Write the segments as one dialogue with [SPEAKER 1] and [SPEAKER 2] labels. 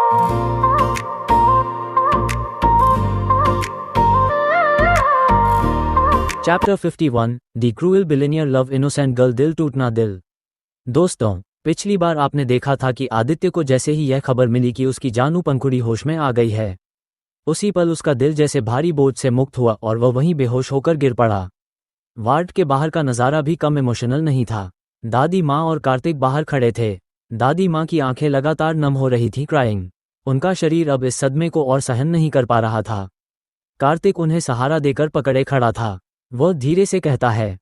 [SPEAKER 1] Chapter 51 the cruel billionaire love innocent girl, दिल टूटना दिल। दोस्तों, पिछली बार आपने देखा था कि आदित्य को जैसे ही यह खबर मिली कि उसकी जानू पंखुड़ी होश में आ गई है, उसी पल उसका दिल जैसे भारी बोझ से मुक्त हुआ और वह वहीं बेहोश होकर गिर पड़ा। वार्ड के बाहर का नज़ारा भी कम इमोशनल नहीं था। दादी माँ और कार्तिक बाहर खड़े थे। दादी माँ की आंखें लगातार नम हो रही थी, क्राइंग। उनका शरीर अब इस सदमे को और सहन नहीं कर पा रहा था। कार्तिक उन्हें सहारा देकर पकड़े खड़ा था। वह धीरे से कहता है,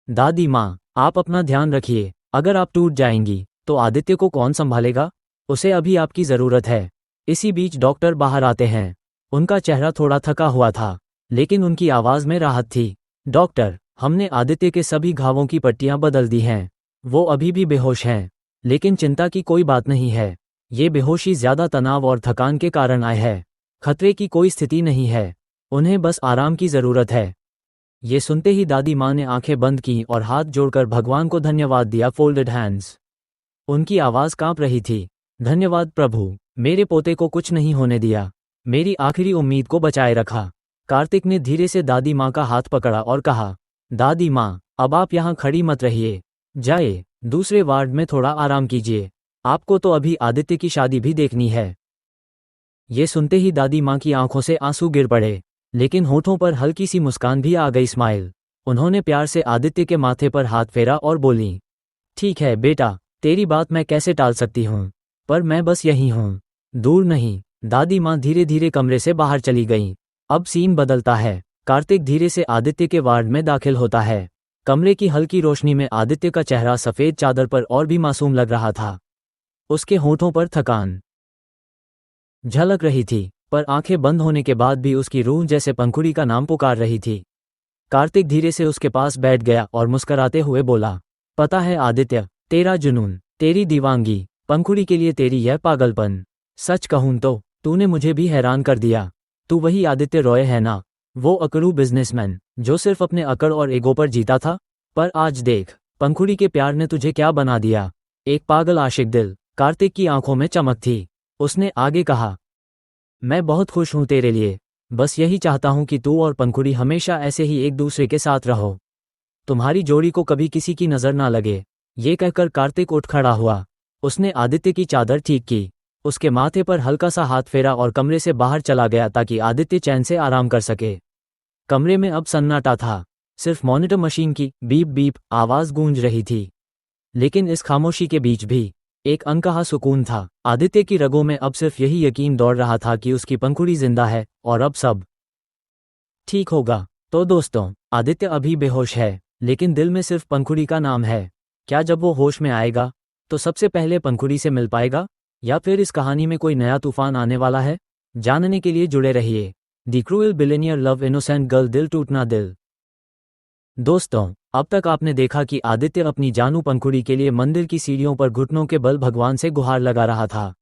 [SPEAKER 1] दादी माँ, आप अपना ध्यान रखिए। अगर आप टूट जाएंगी तो आदित्य को कौन संभालेगा? उसे अभी आपकी ज़रूरत है। इसी बीच डॉक्टर बाहर आते हैं। उनका चेहरा थोड़ा थका हुआ था, लेकिन उनकी आवाज़ में राहत थी। डॉक्टर, हमने आदित्य के सभी घावों की पट्टियां बदल दी हैं। वो अभी भी बेहोश हैं, लेकिन चिंता की कोई बात नहीं है। ये बेहोशी ज़्यादा तनाव और थकान के कारण आई है। खतरे की कोई स्थिति नहीं है। उन्हें बस आराम की ज़रूरत है। ये सुनते ही दादी माँ ने आंखें बंद की और हाथ जोड़कर भगवान को धन्यवाद दिया, फोल्डेड हैंड्स। उनकी आवाज़ कांप रही थी। धन्यवाद प्रभु, मेरे पोते को कुछ नहीं होने दिया, मेरी आखिरी उम्मीद को बचाए रखा। कार्तिक ने धीरे से दादी माँ का हाथ पकड़ा और कहा, दादी माँ, अब आप यहाँ खड़ी मत रहिए। जाइए, दूसरे वार्ड में थोड़ा आराम कीजिए। आपको तो अभी आदित्य की शादी भी देखनी है। ये सुनते ही दादी माँ की आंखों से आंसू गिर पड़े, लेकिन होठों पर हल्की सी मुस्कान भी आ गई, स्माइल। उन्होंने प्यार से आदित्य के माथे पर हाथ फेरा और बोली, ठीक है बेटा, तेरी बात मैं कैसे टाल सकती हूँ, पर मैं बस यही हूँ, दूर नहीं। दादी माँ धीरे धीरे कमरे से बाहर चली गईं। अब सीन बदलता है। कार्तिक धीरे से आदित्य के वार्ड में दाखिल होता है। कमरे की हल्की रोशनी में आदित्य का चेहरा सफ़ेद चादर पर और भी मासूम लग रहा था। उसके होठों पर थकान झलक रही थी, पर आंखें बंद होने के बाद भी उसकी रूह जैसे पंखुड़ी का नाम पुकार रही थी। कार्तिक धीरे से उसके पास बैठ गया और मुस्कराते हुए बोला, पता है आदित्य, तेरा जुनून, तेरी दीवानगी, पंखुड़ी के लिए तेरी यह पागलपन, सच कहूँ तो तूने मुझे भी हैरान कर दिया। तू वही आदित्य रॉय है ना, वो अकड़ू बिजनेसमैन जो सिर्फ अपने अकड़ और ईगो पर जीता था? पर आज देख, पंखुड़ी के प्यार ने तुझे क्या बना दिया, एक पागल आशिक दिल। कार्तिक की आंखों में चमक थी। उसने आगे कहा, मैं बहुत खुश हूँ तेरे लिए। बस यही चाहता हूँ कि तू और पंखुड़ी हमेशा ऐसे ही एक दूसरे के साथ रहो। तुम्हारी जोड़ी को कभी किसी की नज़र ना लगे। ये कहकर कार्तिक उठ खड़ा हुआ। उसने आदित्य की चादर ठीक की, उसके माथे पर हल्का सा हाथ फेरा और कमरे से बाहर चला गया ताकि आदित्य चैन से आराम कर सके। कमरे में अब सन्नाटा था। सिर्फ मॉनिटर मशीन की बीप बीप आवाज़ गूंज रही थी। लेकिन इस खामोशी के बीच भी एक अनकहा सुकून था। आदित्य की रगों में अब सिर्फ यही यकीन दौड़ रहा था कि उसकी पंखुड़ी जिंदा है और अब सब ठीक होगा। तो दोस्तों, आदित्य अभी बेहोश है, लेकिन दिल में सिर्फ पंखुड़ी का नाम है। क्या जब वो होश में आएगा तो सबसे पहले पंखुड़ी से मिल पाएगा, या फिर इस कहानी में कोई नया तूफान आने वाला है? जानने के लिए जुड़े रहिए। The cruel billionaire love innocent girl, दिल टूटना दिल। दोस्तों, अब तक आपने देखा कि आदित्य अपनी जानू पंखुड़ी के लिए मंदिर की सीढ़ियों पर घुटनों के बल भगवान से गुहार लगा रहा था।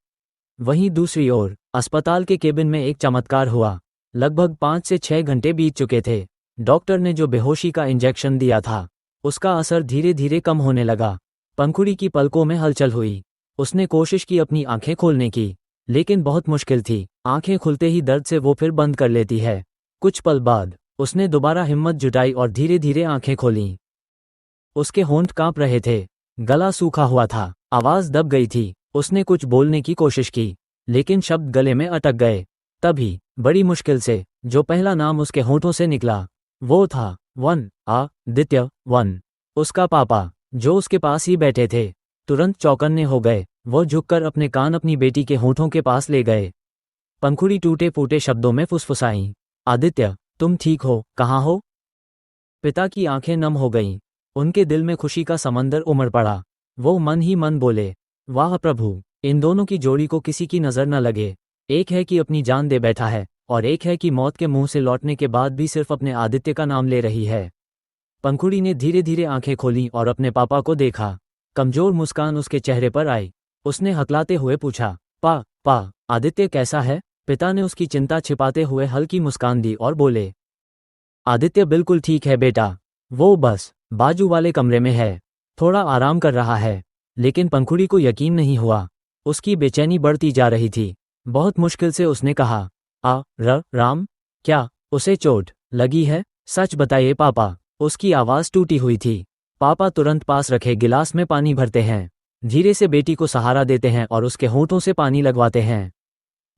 [SPEAKER 1] वहीं दूसरी ओर अस्पताल के केबिन में एक चमत्कार हुआ। लगभग 5 से 6 घंटे बीत चुके थे। डॉक्टर ने जो बेहोशी का इंजेक्शन दिया था, उसका असर धीरे धीरे कम होने लगा। पंखुड़ी की पलकों में हलचल हुई। उसने कोशिश की अपनी आंखें खोलने की, लेकिन बहुत मुश्किल थी। आंखें खुलते ही दर्द से वो फिर बंद कर लेती है। कुछ पल बाद उसने दोबारा हिम्मत जुटाई और धीरे धीरे आंखें खोलीं। उसके होंठ कांप रहे थे, गला सूखा हुआ था, आवाज़ दब गई थी। उसने कुछ बोलने की कोशिश की, लेकिन शब्द गले में अटक गए। तभी बड़ी मुश्किल से जो पहला नाम उसके होंठों से निकला, वो था वन, आदित्य वन। उसका पापा, जो उसके पास ही बैठे थे, तुरंत चौकन्ने हो गए। वो झुककर अपने कान अपनी बेटी के होंठों के पास ले गए। पंखुड़ी टूटे फूटे शब्दों में फुसफुसाई, आदित्य, तुम ठीक हो? कहाँ हो? पिता की आंखें नम हो गईं। उनके दिल में खुशी का समंदर उमड़ पड़ा। वो मन ही मन बोले, वाह प्रभु, इन दोनों की जोड़ी को किसी की नज़र न लगे। एक है कि अपनी जान दे बैठा है, और एक है कि मौत के मुंह से लौटने के बाद भी सिर्फ अपने आदित्य का नाम ले रही है। पंखुड़ी ने धीरे धीरे आंखें खोलीं और अपने पापा को देखा। कमजोर मुस्कान उसके चेहरे पर आई। उसने हकलाते हुए पूछा, पा, आदित्य कैसा है? पिता ने उसकी चिंता छिपाते हुए हल्की मुस्कान दी और बोले, आदित्य बिल्कुल ठीक है बेटा, वो बस बाजू वाले कमरे में है, थोड़ा आराम कर रहा है। लेकिन पंखुड़ी को यकीन नहीं हुआ। उसकी बेचैनी बढ़ती जा रही थी। बहुत मुश्किल से उसने कहा, राम, क्या उसे चोट लगी है? सच बताइए पापा। उसकी आवाज़ टूटी हुई थी। पापा तुरंत पास रखे गिलास में पानी भरते हैं, धीरे से बेटी को सहारा देते हैं और उसके होंठों से पानी लगवाते हैं।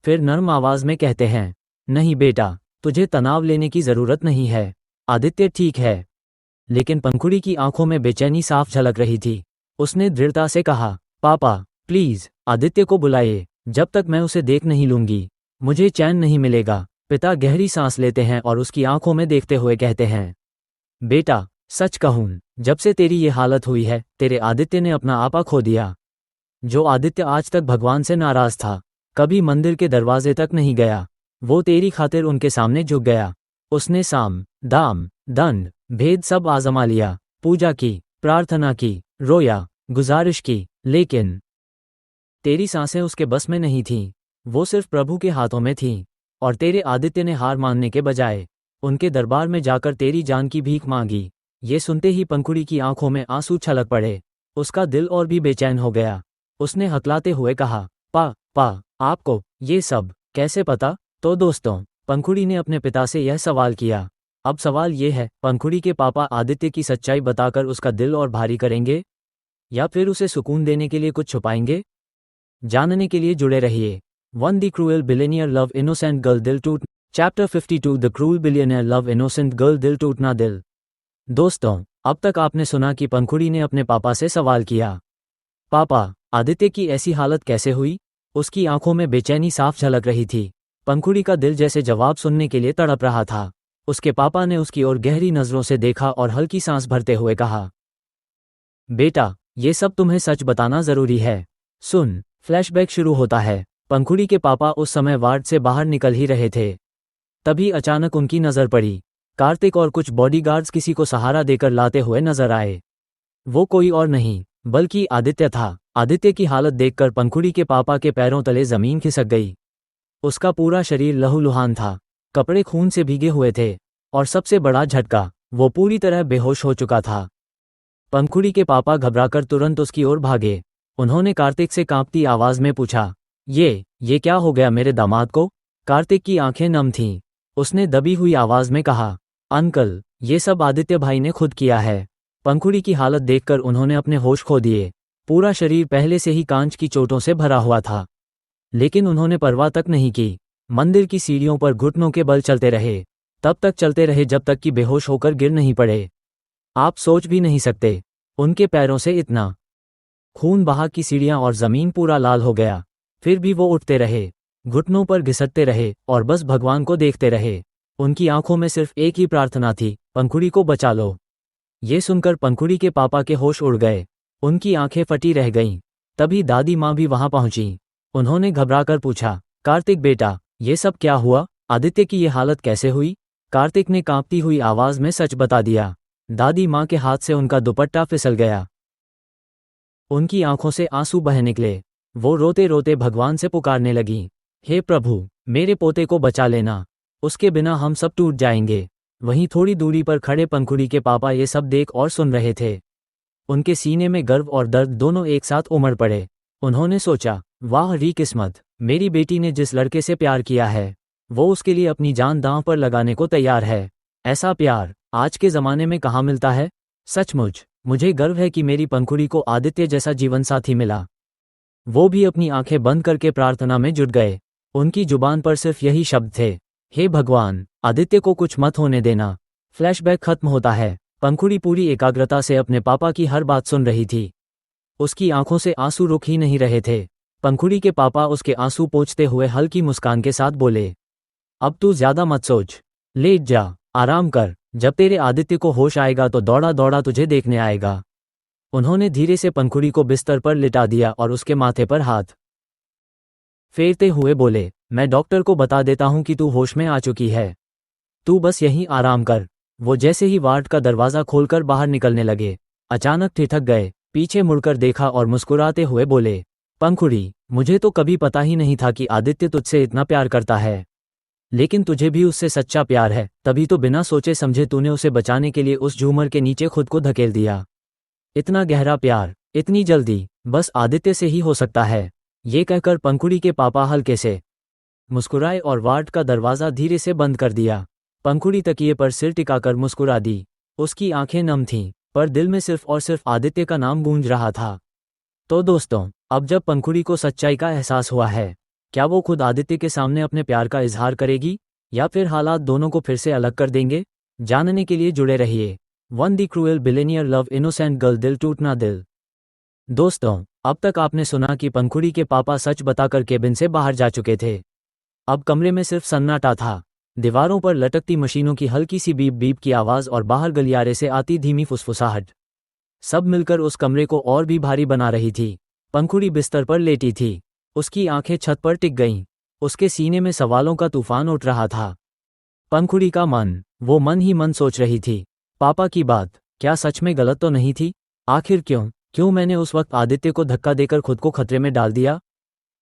[SPEAKER 1] फिर नर्म आवाज़ में कहते हैं, नहीं बेटा, तुझे तनाव लेने की ज़रूरत नहीं है, आदित्य ठीक है। लेकिन पंखुड़ी की आंखों में बेचैनी साफ झलक रही थी। उसने दृढ़ता से कहा, पापा प्लीज़ आदित्य को बुलाइए, जब तक मैं उसे देख नहीं लूंगी मुझे चैन नहीं मिलेगा। पिता गहरी सांस लेते हैं और उसकी आंखों में देखते हुए कहते हैं, बेटा सच कहूं, जब से तेरी ये हालत हुई है तेरे आदित्य ने अपना आपा खो दिया। जो आदित्य आज तक भगवान से नाराज था, कभी मंदिर के दरवाजे तक नहीं गया, वो तेरी खातिर उनके सामने झुक गया। उसने साम दाम दंड भेद सब आजमा लिया, पूजा की, प्रार्थना की, रोया, गुजारिश की, लेकिन तेरी सांसें उसके बस में नहीं थीं। वो सिर्फ प्रभु के हाथों में थीं। और तेरे आदित्य ने हार मानने के बजाय उनके दरबार में जाकर तेरी जान की भीख मांगी। ये सुनते ही पंखुड़ी की आंखों में आंसू छलक पड़े। उसका दिल और भी बेचैन हो गया। उसने हकलाते हुए कहा, पा आपको ये सब कैसे पता? तो दोस्तों, पंखुड़ी ने अपने पिता से यह सवाल किया। अब सवाल ये है, पंखुड़ी के पापा आदित्य की सच्चाई बताकर उसका दिल और भारी करेंगे, या फिर उसे सुकून देने के लिए कुछ छुपाएंगे? जानने के लिए जुड़े रहिए। One the cruel billionaire love innocent girl दिल टूट chapter 52 the cruel billionaire love innocent girl दिल टूटना दिल। दोस्तों, अब तक आपने सुना कि पंखुड़ी ने अपने पापा से सवाल किया, पापा आदित्य की ऐसी हालत कैसे हुई? उसकी आंखों में बेचैनी साफ झलक रही थी। पंखुड़ी का दिल जैसे जवाब सुनने के लिए तड़प रहा था। उसके पापा ने उसकी ओर गहरी नजरों से देखा और हल्की सांस भरते हुए कहा, बेटा ये सब तुम्हें सच बताना जरूरी है। सुन। फ्लैशबैक शुरू होता है। पंखुड़ी के पापा उस समय वार्ड से बाहर निकल ही रहे थे। तभी अचानक उनकी नजर पड़ी। कार्तिक और कुछ बॉडीगार्ड्स किसी को सहारा देकर लाते हुए नजर आए। वो कोई और नहीं बल्कि आदित्य था। आदित्य की हालत देखकर पंखुड़ी के पापा के पैरों तले जमीन खिसक गई। उसका पूरा शरीर लहूलुहान था, कपड़े खून से भीगे हुए थे, और सबसे बड़ा झटका, वो पूरी तरह बेहोश हो चुका था। पंखुड़ी के पापा घबराकर तुरंत उसकी ओर भागे। उन्होंने कार्तिक से कांपती आवाज में पूछा, ये क्या हो गया मेरे दामाद को? कार्तिक की आंखें नम थीं। उसने दबी हुई आवाज में कहा, अंकल ये सब आदित्य भाई ने खुद किया है। पंखुड़ी की हालत देखकर उन्होंने अपने होश खो दिए। पूरा शरीर पहले से ही कांच की चोटों से भरा हुआ था, लेकिन उन्होंने परवाह तक नहीं की। मंदिर की सीढ़ियों पर घुटनों के बल चलते रहे, तब तक चलते रहे जब तक कि बेहोश होकर गिर नहीं पड़े। आप सोच भी नहीं सकते, उनके पैरों से इतना खून बहा कि सीढ़ियां और जमीन पूरा लाल हो गया। फिर भी वो उठते रहे, घुटनों पर घिसटते रहे और बस भगवान को देखते रहे। उनकी आंखों में सिर्फ एक ही प्रार्थना थी, पंखुड़ी को बचा लो। ये सुनकर पंखुड़ी के पापा के होश उड़ गए। उनकी आंखें फटी रह गईं। तभी दादी माँ भी वहां पहुंची। उन्होंने घबराकर पूछा, कार्तिक बेटा ये सब क्या हुआ? आदित्य की ये हालत कैसे हुई? कार्तिक ने कांपती हुई आवाज में सच बता दिया। दादी माँ के हाथ से उनका दुपट्टा फिसल गया। उनकी आंखों से आंसू बह निकले। वो रोते रोते भगवान से पुकारने लगी, हे प्रभु मेरे पोते को बचा लेना, उसके बिना हम सब टूट जाएंगे। वहीं थोड़ी दूरी पर खड़े पंखुड़ी के पापा ये सब देख और सुन रहे थे। उनके सीने में गर्व और दर्द दोनों एक साथ उमड़ पड़े। उन्होंने सोचा, वाह री किस्मत, मेरी बेटी ने जिस लड़के से प्यार किया है वो उसके लिए अपनी जान दांव पर लगाने को तैयार है। ऐसा प्यार आज के ज़माने में कहाँ मिलता है? सचमुच मुझे गर्व है कि मेरी पंखुड़ी को आदित्य जैसा जीवनसाथी मिला। वो भी अपनी आंखें बंद करके प्रार्थना में जुट गए। उनकी जुबान पर सिर्फ यही शब्द थे, हे भगवान आदित्य को कुछ मत होने देना। फ्लैशबैक खत्म होता है। पंखुड़ी पूरी एकाग्रता से अपने पापा की हर बात सुन रही थी। उसकी आंखों से आंसू रुक ही नहीं रहे थे। पंखुड़ी के पापा उसके आंसू पोंछते हुए हल्की मुस्कान के साथ बोले, अब तू ज्यादा मत सोच, लेट जा, आराम कर, जब तेरे आदित्य को होश आएगा तो दौड़ा दौड़ा तुझे देखने आएगा। उन्होंने धीरे से पंखुड़ी को बिस्तर पर लिटा दिया और उसके माथे पर हाथ फेरते हुए बोले, मैं डॉक्टर को बता देता हूं कि तू होश में आ चुकी है, तू बस यहीं आराम कर। वो जैसे ही वार्ड का दरवाजा खोलकर बाहर निकलने लगे, अचानक ठिठक गए, पीछे मुड़कर देखा और मुस्कुराते हुए बोले, पंखुड़ी मुझे तो कभी पता ही नहीं था कि आदित्य तुझसे इतना प्यार करता है। लेकिन तुझे भी उससे सच्चा प्यार है, तभी तो बिना सोचे समझे तूने उसे बचाने के लिए उस झूमर के नीचे खुद को धकेल दिया। इतना गहरा प्यार इतनी जल्दी बस आदित्य से ही हो सकता है। ये कहकर पंखुड़ी के पापा हल्के से मुस्कुराए और वार्ड का दरवाज़ा धीरे से बंद कर दिया। पंखुड़ी तकिए पर सिर टिकाकर मुस्कुरा दी। उसकी आंखें नम थीं, पर दिल में सिर्फ और सिर्फ आदित्य का नाम गूंज रहा था। तो दोस्तों, अब जब पंखुड़ी को सच्चाई का एहसास हुआ है, क्या वो खुद आदित्य के सामने अपने प्यार का इजहार करेगी या फिर हालात दोनों को फिर से अलग कर देंगे? जानने के लिए जुड़े रहिए। One the cruel billionaire love innocent girl दिल टूटना दिल। दोस्तों, अब तक आपने सुना कि पंखुड़ी के पापा सच बताकर केबिन से बाहर जा चुके थे। अब कमरे में सिर्फ सन्नाटा था। दीवारों पर लटकती मशीनों की हल्की सी बीप बीप की आवाज़ और बाहर गलियारे से आती धीमी फुसफुसाहट, सब मिलकर उस कमरे को और भी भारी बना रही थी। पंखुड़ी बिस्तर पर लेटी थी। उसकी आंखें छत पर टिक गईं। उसके सीने में सवालों का तूफान उठ रहा था। पंखुड़ी का मन, वो मन ही मन सोच रही थी, पापा की बात क्या सच में गलत तो नहीं थी? आखिर क्यों मैंने उस वक्त आदित्य को धक्का देकर खुद को खतरे में डाल दिया?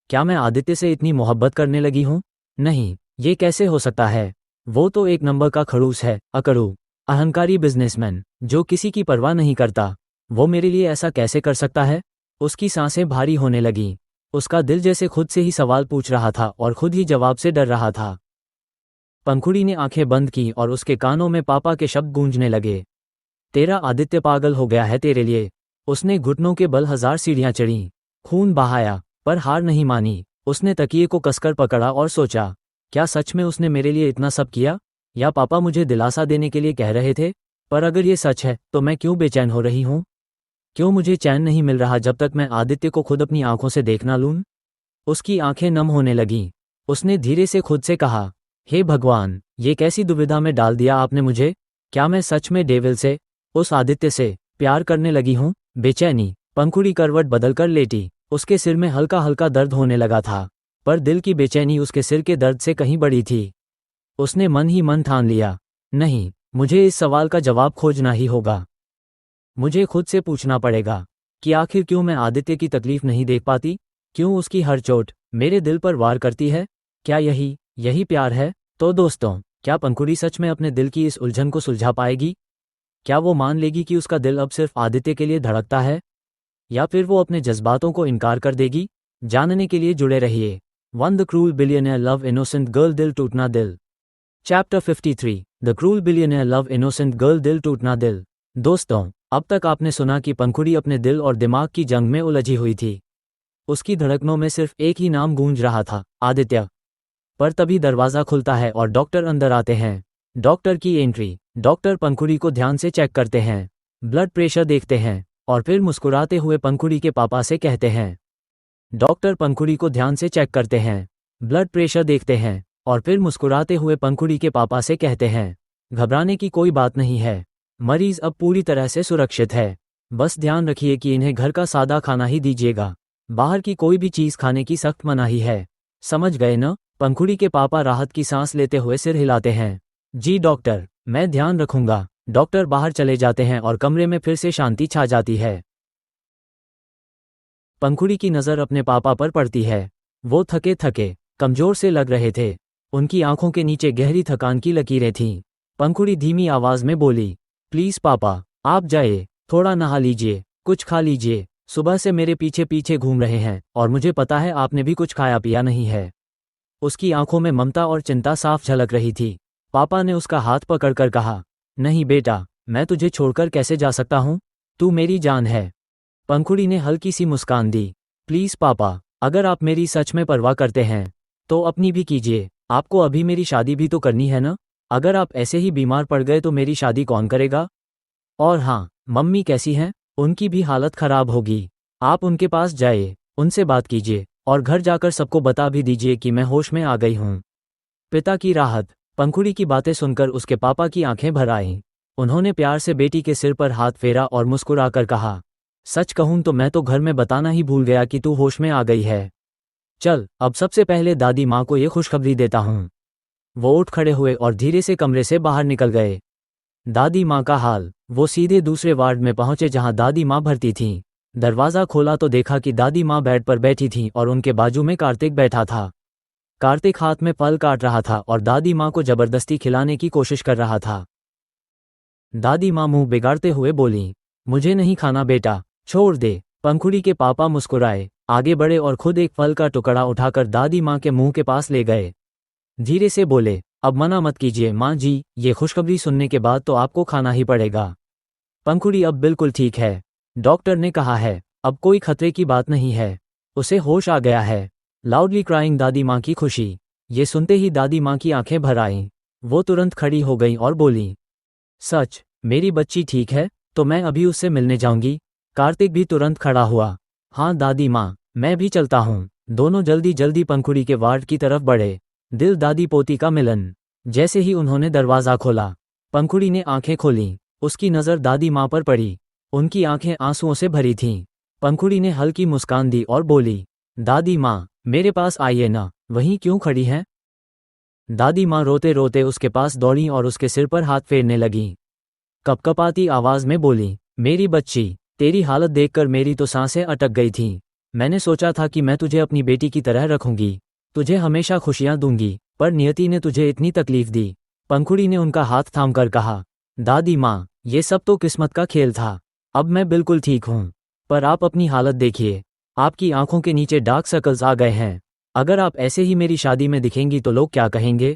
[SPEAKER 1] क्या मैं आदित्य से इतनी मोहब्बत करने लगी हूँ? नहीं, ये कैसे हो सकता है? वो तो एक नंबर का खड़ूस है, अकड़ू, अहंकारी बिजनेसमैन, जो किसी की परवाह नहीं करता। वो मेरे लिए ऐसा कैसे कर सकता है? उसकी सांसें भारी होने लगीं। उसका दिल जैसे खुद से ही सवाल पूछ रहा था और खुद ही जवाब से डर रहा था। पंखुड़ी ने आंखें बंद की और उसके कानों में पापा के शब्द गूंजने लगे। तेरा आदित्य पागल हो गया है तेरे लिए। उसने घुटनों के बल 1000 सीढ़ियां चढ़ीं, खून बहाया, पर हार नहीं मानी। उसने तकिए को कसकर पकड़ा और सोचा, क्या सच में उसने मेरे लिए इतना सब किया? या पापा मुझे दिलासा देने के लिए कह रहे थे? पर अगर ये सच है तो मैं क्यों बेचैन हो रही हूँ? क्यों मुझे चैन नहीं मिल रहा जब तक मैं आदित्य को खुद अपनी आंखों से देख ना लूं? उसकी आंखें नम होने लगीं। उसने धीरे से खुद से कहा, हे भगवान, ये कैसी दुविधा में डाल दिया आपने मुझे। क्या मैं सच में डेविल से, उस आदित्य से प्यार करने लगी हूँ? बेचैनी। पंखुड़ी करवट बदलकर लेटी। उसके सिर में हल्का हल्का दर्द होने लगा था, पर दिल की बेचैनी उसके सिर के दर्द से कहीं बड़ी थी। उसने मन ही मन ठान लिया, नहीं, मुझे इस सवाल का जवाब खोजना ही होगा। मुझे खुद से पूछना पड़ेगा कि आखिर क्यों मैं आदित्य की तकलीफ नहीं देख पाती? क्यों उसकी हर चोट मेरे दिल पर वार करती है? क्या यही प्यार है? तो दोस्तों, क्या पंखुड़ी सच में अपने दिल की इस उलझन को सुलझा पाएगी? क्या वो मान लेगी कि उसका दिल अब सिर्फ आदित्य के लिए धड़कता है? या फिर वो अपने जज्बातों को इनकार कर देगी? जानने के लिए जुड़े रहिए। One the cruel billionaire love innocent girl दिल टूटना दिल। Chapter 53 the cruel billionaire love innocent girl दिल टूटना दिल। दोस्तों, अब तक आपने सुना कि पंखुड़ी अपने दिल और दिमाग की जंग में उलझी हुई थी। उसकी धड़कनों में सिर्फ एक ही नाम गूंज रहा था, आदित्य। पर तभी दरवाज़ा खुलता है और डॉक्टर अंदर आते हैं। डॉक्टर की एंट्री। डॉक्टर पंखुड़ी को ध्यान से चेक करते हैं, ब्लड प्रेशर देखते हैं और फिर मुस्कुराते हुए पंखुड़ी के पापा से कहते हैं। डॉक्टर पंखुड़ी को ध्यान से चेक करते हैं, ब्लड प्रेशर देखते हैं और फिर मुस्कुराते हुए पंखुड़ी के पापा से कहते हैं, घबराने की कोई बात नहीं है, मरीज अब पूरी तरह से सुरक्षित है। बस ध्यान रखिए कि इन्हें घर का सादा खाना ही दीजिएगा। बाहर की कोई भी चीज़ खाने की सख्त मनाही है। समझ गए न? पंखुड़ी के पापा राहत की सांस लेते हुए सिर हिलाते हैं। जी डॉक्टर, मैं ध्यान रखूंगा। डॉक्टर बाहर चले जाते हैं और कमरे में फिर से शांति छा जाती है। पंखुड़ी की नज़र अपने पापा पर पड़ती है। वो थके थके, कमजोर से लग रहे थे। उनकी आंखों के नीचे गहरी थकान की लकीरें थीं। पंखुड़ी धीमी आवाज में बोली, प्लीज पापा, आप जाइए, थोड़ा नहा लीजिए, कुछ खा लीजिए। सुबह से मेरे पीछे पीछे घूम रहे हैं और मुझे पता है आपने भी कुछ खाया पिया नहीं है। उसकी आंखों में ममता और चिंता साफ झलक रही थी। पापा ने उसका हाथ पकड़कर कहा, नहीं बेटा, मैं तुझे छोड़कर कैसे जा सकता हूँ? तू मेरी जान है। पंखुड़ी ने हल्की सी मुस्कान दी। प्लीज पापा, अगर आप मेरी सच में परवाह करते हैं तो अपनी भी कीजिए। आपको अभी मेरी शादी भी तो करनी है ना? अगर आप ऐसे ही बीमार पड़ गए तो मेरी शादी कौन करेगा? और हाँ, मम्मी कैसी हैं? उनकी भी हालत खराब होगी। आप उनके पास जाइए, उनसे बात कीजिए और घर जाकर सबको बता भी दीजिए कि मैं होश में आ गई हूँ। पिता की राहत। पंखुड़ी की बातें सुनकर उसके पापा की आंखें भर आईं। उन्होंने प्यार से बेटी के सिर पर हाथ फेरा और मुस्कुराकर कहा, सच कहूं तो मैं तो घर में बताना ही भूल गया कि तू होश में आ गई है। चल, अब सबसे पहले दादी माँ को ये खुशखबरी देता हूँ। वो उठ खड़े हुए और धीरे से कमरे से बाहर निकल गए। दादी माँ का हाल। वो सीधे दूसरे वार्ड में पहुंचे जहां दादी माँ भर्ती थीं। दरवाज़ा खोला तो देखा कि दादी माँ बेड पर बैठी थीं और उनके बाजू में कार्तिक बैठा था। कार्तिक हाथ में फल काट रहा था और दादी माँ को जबरदस्ती खिलाने की कोशिश कर रहा था। दादी माँ मुंह बिगाड़ते हुए बोलीं, मुझे नहीं खाना बेटा, छोड़ दे। पंखुड़ी के पापा मुस्कुराए, आगे बढ़े और खुद एक फल का टुकड़ा उठाकर दादी माँ के मुंह के पास ले गए। धीरे से बोले, अब मना मत कीजिए माँ जी, ये खुशखबरी सुनने के बाद तो आपको खाना ही पड़ेगा। पंखुड़ी अब बिल्कुल ठीक है, डॉक्टर ने कहा है, अब कोई खतरे की बात नहीं है, उसे होश आ गया है। लाउडली क्राइंग दादी माँ की खुशी। ये सुनते ही दादी माँ की आंखें भर आईं। वो तुरंत खड़ी हो गई और बोली, सच, मेरी बच्ची ठीक है? तो मैं अभी उससे मिलने जाऊंगी। कार्तिक भी तुरंत खड़ा हुआ। हाँ दादी माँ, मैं भी चलता हूँ। दोनों जल्दी जल्दी पंखुड़ी के वार्ड की तरफ बढ़े। दिल दादी पोती का मिलन। जैसे ही उन्होंने दरवाज़ा खोला, पंखुड़ी ने आंखें खोलीं। उसकी नज़र दादी माँ पर पड़ी। उनकी आंखें आंसुओं से भरी थीं। पंखुड़ी ने हल्की मुस्कान दी और बोली, दादी माँ, मेरे पास आइए ना, वहीं क्यों खड़ी हैं? दादी माँ रोते रोते उसके पास दौड़ी और उसके सिर पर हाथ फेरने लगीं। कपकपाती आवाज़ में बोली, मेरी बच्ची, तेरी हालत देखकर मेरी तो सांसें अटक गई थीं। मैंने सोचा था कि मैं तुझे अपनी बेटी की तरह रखूंगी, तुझे हमेशा खुशियां दूंगी, पर नियति ने तुझे इतनी तकलीफ दी। पंखुड़ी ने उनका हाथ थामकर कहा, दादी माँ, ये सब तो किस्मत का खेल था। अब मैं बिल्कुल ठीक हूँ, पर आप अपनी हालत देखिए, आपकी आंखों के नीचे डार्क सर्कल्स आ गए हैं। अगर आप ऐसे ही मेरी शादी में दिखेंगी तो लोग क्या कहेंगे?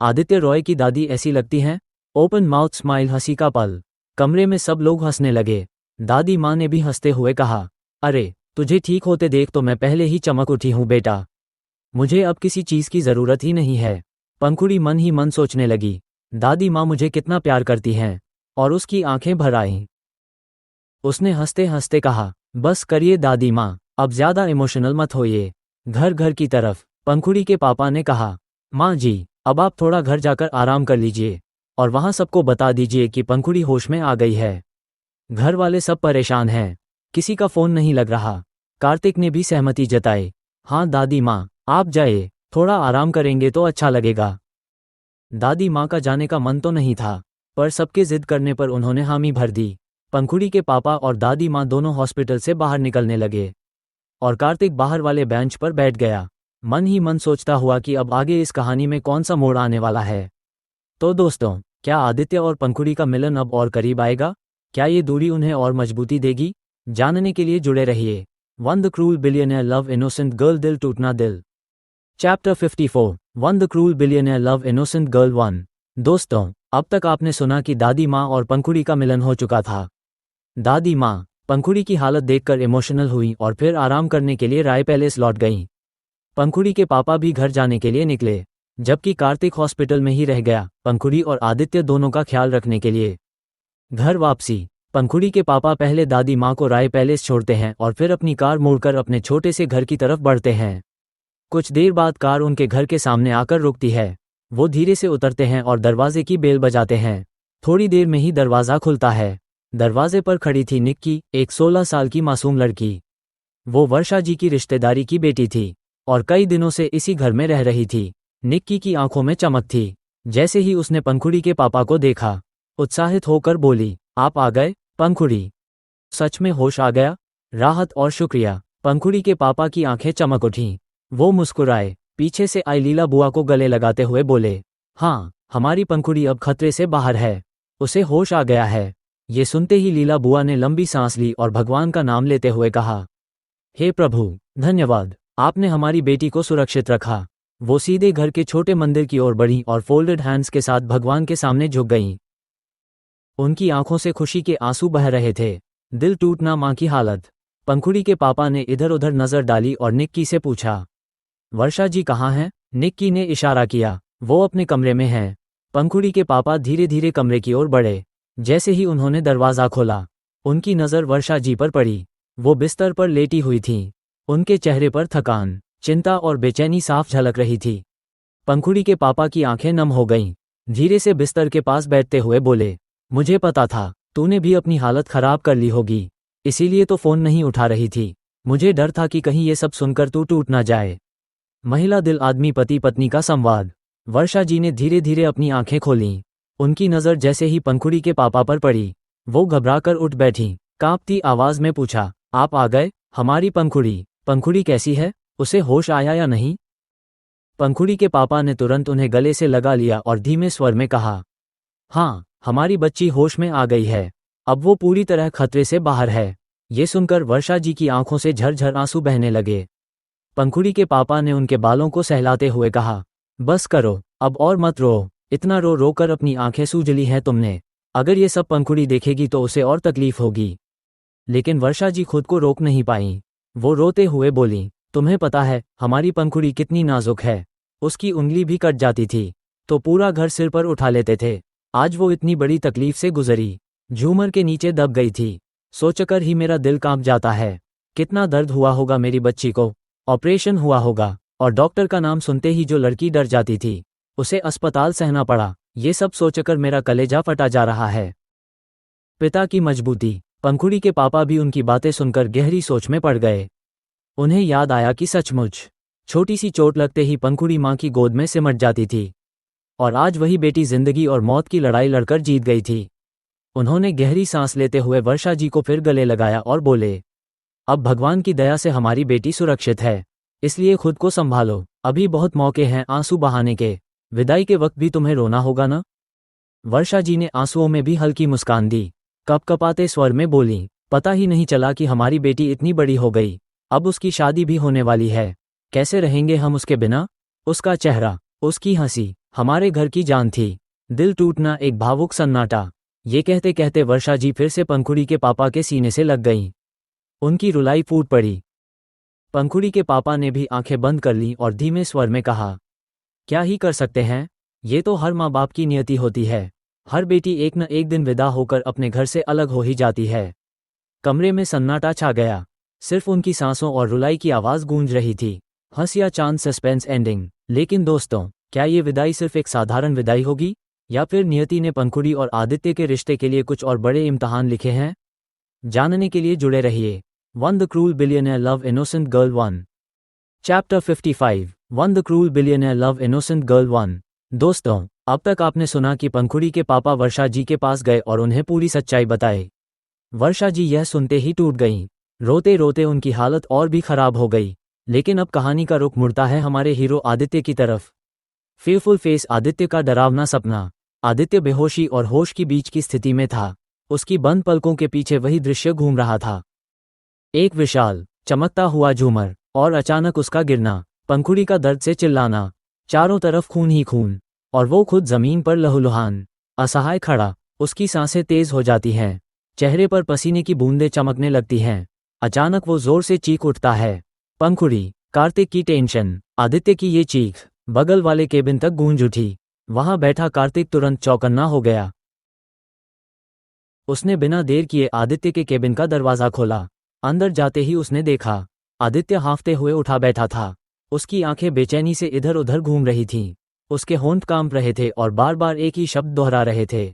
[SPEAKER 1] आदित्य रॉय की दादी ऐसी लगती हैं? ओपन माउथ स्माइल हंसी का पल। कमरे में सब लोग हंसने लगे। दादी माँ ने भी हंसते हुए कहा, अरे, तुझे ठीक होते देख तो मैं पहले ही चमक उठी हूँ बेटा। मुझे अब किसी चीज़ की ज़रूरत ही नहीं है। पंखुड़ी मन ही मन सोचने लगी, दादी माँ मुझे कितना प्यार करती हैं, और उसकी आंखें भर आईं। उसने हंसते हंसते कहा, बस करिए दादी माँ, अब ज़्यादा इमोशनल मत होइए। घर घर की तरफ पंखुड़ी के पापा ने कहा, माँ जी, अब आप थोड़ा घर जाकर आराम कर लीजिए और वहाँ सबको बता दीजिए कि पंखुड़ी होश में आ गई है। घर वाले सब परेशान हैं, किसी का फ़ोन नहीं लग रहा। कार्तिक ने भी सहमति जताई। हाँ दादी माँ, आप जाइए, थोड़ा आराम करेंगे तो अच्छा लगेगा। दादी माँ का जाने का मन तो नहीं था, पर सबके जिद करने पर उन्होंने हामी भर दी। पंखुड़ी के पापा और दादी माँ दोनों हॉस्पिटल से बाहर निकलने लगे और कार्तिक बाहर वाले बेंच पर बैठ गया, मन ही मन सोचता हुआ कि अब आगे इस कहानी में कौन सा मोड़ आने वाला है। तो दोस्तों, क्या आदित्य और पंखुड़ी का मिलन अब और करीब आएगा? क्या ये दूरी उन्हें और मजबूती देगी? जानने के लिए जुड़े रहिए। One the cruel billionaire love innocent girl दिल टूटना दिल। Chapter 54 one the cruel billionaire love innocent girl 1। दोस्तों, अब तक आपने सुना कि दादी माँ और पंखुड़ी का मिलन हो चुका था। दादी माँ पंखुड़ी की हालत देखकर इमोशनल हुई और फिर आराम करने के लिए राय पैलेस लौट गईं। पंखुड़ी के पापा भी घर जाने के लिए निकले, जबकि कार्तिक हॉस्पिटल में ही रह गया, पंखुड़ी और आदित्य दोनों का ख्याल रखने के लिए। घर वापसी। पंखुड़ी के पापा पहले दादी माँ को राय पैलेस छोड़ते हैं और फिर अपनी कार मोड़कर अपने छोटे से घर की तरफ बढ़ते हैं। कुछ देर बाद कार उनके घर के सामने आकर रुकती है। वो धीरे से उतरते हैं और दरवाजे की बेल बजाते हैं। थोड़ी देर में ही दरवाज़ा खुलता है। दरवाजे पर खड़ी थी निक्की, एक 16 साल की मासूम लड़की। वो वर्षा जी की रिश्तेदारी की बेटी थी और कई दिनों से इसी घर में रह रही थी। निक्की की आंखों में चमक थी। जैसे ही उसने पंखुड़ी के पापा को देखा, उत्साहित होकर बोली, आप आ गए पंखुड़ी? सच में होश आ गया? राहत और शुक्रिया। पंखुड़ी के पापा की आंखें चमक उठीं। वो मुस्कुराए, पीछे से आई लीला बुआ को गले लगाते हुए बोले, हाँ, हमारी पंखुड़ी अब खतरे से बाहर है, उसे होश आ गया है। ये सुनते ही लीला बुआ ने लंबी सांस ली और भगवान का नाम लेते हुए कहा, हे प्रभु, धन्यवाद, आपने हमारी बेटी को सुरक्षित रखा। वो सीधे घर के छोटे मंदिर की ओर बढ़ी और फोल्डेड हैंड्स के साथ भगवान के सामने झुक गईं। उनकी आंखों से खुशी के आंसू बह रहे थे। दिल टूटना मां की हालत। पंखुड़ी के पापा ने इधर उधर नजर डाली और निक्की से पूछा, वर्षा जी कहाँ हैं? निक्की ने इशारा किया, वो अपने कमरे में हैं। पंखुड़ी के पापा धीरे धीरे कमरे की ओर बढ़े। जैसे ही उन्होंने दरवाज़ा खोला, उनकी नज़र वर्षा जी पर पड़ी। वो बिस्तर पर लेटी हुई थीं। उनके चेहरे पर थकान, चिंता और बेचैनी साफ झलक रही थी। पंखुड़ी के पापा की आंखें नम हो गईं। धीरे से बिस्तर के पास बैठते हुए बोले, मुझे पता था तूने भी अपनी हालत खराब कर ली होगी, इसीलिए तो फ़ोन नहीं उठा रही थी। मुझे डर था कि कहीं ये सब सुनकर तू टूट ना जाए। महिला दिल आदमी पति पत्नी का संवाद। वर्षा जी ने धीरे धीरे अपनी आंखें खोलीं। उनकी नज़र जैसे ही पंखुड़ी के पापा पर पड़ी, वो घबराकर उठ बैठीं। कांपती आवाज़ में पूछा, आप आ गए? हमारी पंखुड़ी? पंखुड़ी कैसी है? उसे होश आया या नहीं? पंखुड़ी के पापा ने तुरंत उन्हें गले से लगा लिया और धीमे स्वर में कहा, हाँ, हमारी बच्ची होश में आ गई है। अब वो पूरी तरह खतरे से बाहर है। ये सुनकर वर्षा जी की आंखों से झरझर आंसू बहने लगे। पंखुड़ी के पापा ने उनके बालों को सहलाते हुए कहा, बस करो, अब और मत रो, इतना रो रो कर अपनी आंखें सूजली हैं तुमने। अगर ये सब पंखुड़ी देखेगी तो उसे और तकलीफ होगी। लेकिन वर्षा जी खुद को रोक नहीं पाईं। वो रोते हुए बोली, तुम्हें पता है हमारी पंखुड़ी कितनी नाजुक है। उसकी उंगली भी कट जाती थी तो पूरा घर सिर पर उठा लेते थे। आज वो इतनी बड़ी तकलीफ से गुजरी, झूमर के नीचे दब गई थी। सोचकर ही मेरा दिल कांप जाता है। कितना दर्द हुआ होगा मेरी बच्ची को। ऑपरेशन हुआ होगा और डॉक्टर का नाम सुनते ही जो लड़की डर जाती थी उसे अस्पताल सहना पड़ा। ये सब सोचकर मेरा कलेजा फटा जा रहा है। पिता की मजबूती। पंखुड़ी के पापा भी उनकी बातें सुनकर गहरी सोच में पड़ गए। उन्हें याद आया कि सचमुच छोटी सी चोट लगते ही पंखुड़ी मां की गोद में सिमट जाती थी और आज वही बेटी जिंदगी और मौत की लड़ाई लड़कर जीत गई थी। उन्होंने गहरी सांस लेते हुए वर्षा जी को फिर गले लगाया और बोले, अब भगवान की दया से हमारी बेटी सुरक्षित है, इसलिए खुद को संभालो। अभी बहुत मौके हैं आंसू बहाने के। विदाई के वक्त भी तुम्हें रोना होगा ना। वर्षा जी ने आंसुओं में भी हल्की मुस्कान दी। कपकपाते स्वर में बोली, पता ही नहीं चला कि हमारी बेटी इतनी बड़ी हो गई। अब उसकी शादी भी होने वाली है। कैसे रहेंगे हम उसके बिना। उसका चेहरा, उसकी हंसी हमारे घर की जान थी। दिल टूटना, एक भावुक सन्नाटा। ये कहते कहते वर्षा जी फिर से पंखुड़ी के पापा के सीने से लग गईं। उनकी रुलाई फूट पड़ी। पंखुड़ी के पापा ने भी आंखें बंद कर लीं और धीमे स्वर में कहा, क्या ही कर सकते हैं। ये तो हर माँ बाप की नियति होती है। हर बेटी एक न एक दिन विदा होकर अपने घर से अलग हो ही जाती है। कमरे में सन्नाटा छा गया। सिर्फ उनकी सांसों और रुलाई की आवाज़ गूंज रही थी। हंस या चांद सस्पेंस एंडिंग। लेकिन दोस्तों, क्या ये विदाई सिर्फ एक साधारण विदाई होगी या फिर नियति ने पंखुड़ी और आदित्य के रिश्ते के लिए कुछ और बड़े इम्तहान लिखे हैं? जानने के लिए जुड़े रहिए। One the cruel billionaire love innocent girl 1। Chapter 55। One the cruel billionaire love innocent girl 1। दोस्तों, अब तक आपने सुना कि पंखुड़ी के पापा वर्षा जी के पास गए और उन्हें पूरी सच्चाई बताई। वर्षा जी यह सुनते ही टूट गईं। रोते रोते उनकी हालत और भी खराब हो गई। लेकिन अब कहानी का रुख मुड़ता है हमारे हीरो आदित्य की तरफ। फेयरफुल फेस आदित्य का डरावना सपना। आदित्य बेहोशी और होश की बीच की स्थिति में था। उसकी बंद पलकों के पीछे वही दृश्य घूम रहा था, एक विशाल चमकता हुआ झूमर, और अचानक उसका गिरना, पंखुड़ी का दर्द से चिल्लाना, चारों तरफ खून ही खून, और वो खुद जमीन पर लहूलुहान असहाय खड़ा। उसकी सांसें तेज हो जाती हैं, चेहरे पर पसीने की बूंदें चमकने लगती हैं। अचानक वो जोर से चीख उठता है, पंखुड़ी। कार्तिक की टेंशन। आदित्य की ये चीख बगल वाले केबिन तक गूंज उठी। वहां बैठा कार्तिक तुरंत चौकन्ना हो गया। उसने बिना देर किए आदित्य के केबिन का दरवाजा खोला। अंदर जाते ही उसने देखा, आदित्य हांफते हुए उठा बैठा था। उसकी आंखें बेचैनी से इधर उधर घूम रही थीं। उसके होंठ कांप रहे थे और बार बार एक ही शब्द दोहरा रहे थे,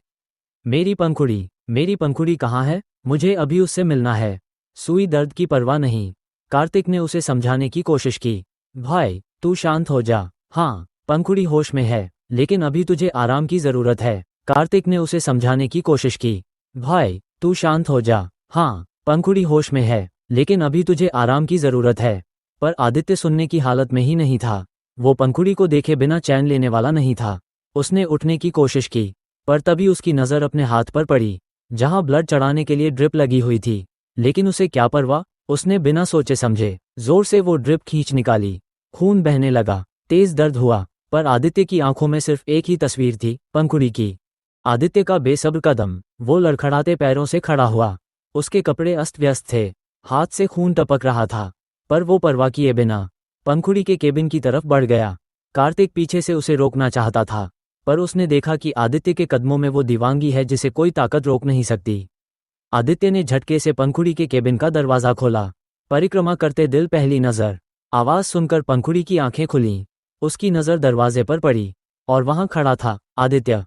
[SPEAKER 1] मेरी पंखुड़ी कहाँ है, मुझे अभी उससे मिलना है। सुई दर्द की परवाह नहीं। कार्तिक ने उसे समझाने की कोशिश की, भाई तू शांत हो जा। हाँ, पंखुड़ी होश में है, लेकिन अभी तुझे आराम की जरूरत है। कार्तिक ने उसे समझाने की कोशिश की, भाई तू शांत हो जा। हाँ, पंखुड़ी होश में है, लेकिन अभी तुझे आराम की जरूरत है। पर आदित्य सुनने की हालत में ही नहीं था। वो पंखुड़ी को देखे बिना चैन लेने वाला नहीं था। उसने उठने की कोशिश की, पर तभी उसकी नज़र अपने हाथ पर पड़ी, जहां ब्लड चढ़ाने के लिए ड्रिप लगी हुई थी। लेकिन उसे क्या परवाह, उसने बिना सोचे समझे जोर से वो ड्रिप खींच निकाली। खून बहने लगा, तेज दर्द हुआ, पर आदित्य की आंखों में सिर्फ एक ही तस्वीर थी, पंखुड़ी की। आदित्य का बेसब्र कदम। वो लड़खड़ाते पैरों से खड़ा हुआ। उसके कपड़े अस्त व्यस्त थे, हाथ से खून टपक रहा था, पर वो परवाह किए बिना पंखुड़ी के केबिन की तरफ बढ़ गया। कार्तिक पीछे से उसे रोकना चाहता था, पर उसने देखा कि आदित्य के कदमों में वो दीवांगी है जिसे कोई ताकत रोक नहीं सकती। आदित्य ने झटके से पंखुड़ी के केबिन का दरवाजा खोला। परिक्रमा करते दिल पहली नज़र। आवाज़ सुनकर पंखुड़ी की आंखें खुलीं। उसकी नज़र दरवाजे पर पड़ी, और वहां खड़ा था आदित्य।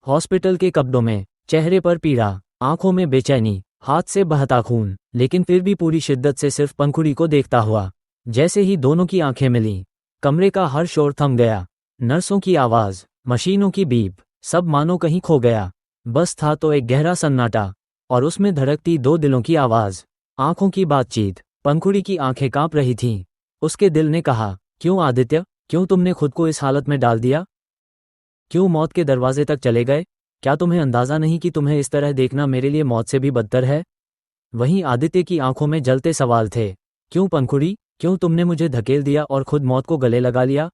[SPEAKER 1] हॉस्पिटल के कपड़ों में, चेहरे पर पीड़ा, आंखों में बेचैनी, हाथ से बहता खून, लेकिन फिर भी पूरी शिद्दत से सिर्फ पंखुड़ी को देखता हुआ। जैसे ही दोनों की आंखें मिलीं, कमरे का हर शोर थम गया। नर्सों की आवाज़, मशीनों की बीप, सब मानो कहीं खो गया। बस था तो एक गहरा सन्नाटा, और उसमें धड़कती दो दिलों की आवाज़, आंखों की बातचीत। पंखुड़ी की आंखें कांप रही थीं। उसके दिल ने कहा, क्यों आदित्य, क्यों तुमने खुद को इस हालत में डाल दिया? क्यों मौत के दरवाजे तक चले गए? क्या तुम्हें अंदाज़ा नहीं कि तुम्हें इस तरह देखना मेरे लिए मौत से भी बदतर है? वहीं आदित्य की आंखों में जलते सवाल थे। क्यों पंखुड़ी, क्यों तुमने मुझे धकेल दिया और खुद मौत को गले लगा लिया?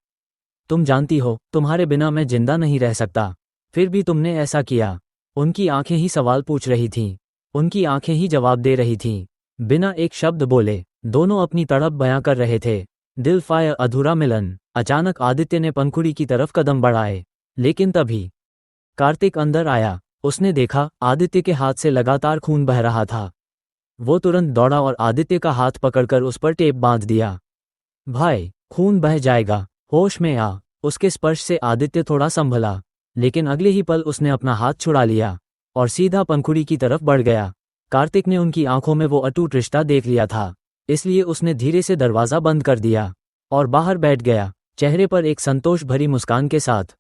[SPEAKER 1] तुम जानती हो, तुम्हारे बिना मैं जिंदा नहीं रह सकता, फिर भी तुमने ऐसा किया। उनकी आंखें ही सवाल पूछ रही थीं, उनकी आंखें ही जवाब दे रही थीं। बिना एक शब्द बोले दोनों अपनी तड़प बयां कर रहे थे। दिल फायर अधूरा मिलन। अचानक आदित्य ने पंखुड़ी की तरफ कदम बढ़ाए, लेकिन तभी कार्तिक अंदर आया। उसने देखा आदित्य के हाथ से लगातार खून बह रहा था। वो तुरंत दौड़ा और आदित्य का हाथ पकड़कर उस पर टेप बांध दिया। भाई, खून बह जाएगा, होश में आ। उसके स्पर्श से आदित्य थोड़ा संभला, लेकिन अगले ही पल उसने अपना हाथ छुड़ा लिया और सीधा पंखुड़ी की तरफ बढ़ गया। कार्तिक ने उनकी आंखों में वो अटूट रिश्ता देख लिया था, इसलिए उसने धीरे से दरवाज़ा बंद कर दिया और बाहर बैठ गया, चेहरे पर एक संतोष भरी मुस्कान के साथ।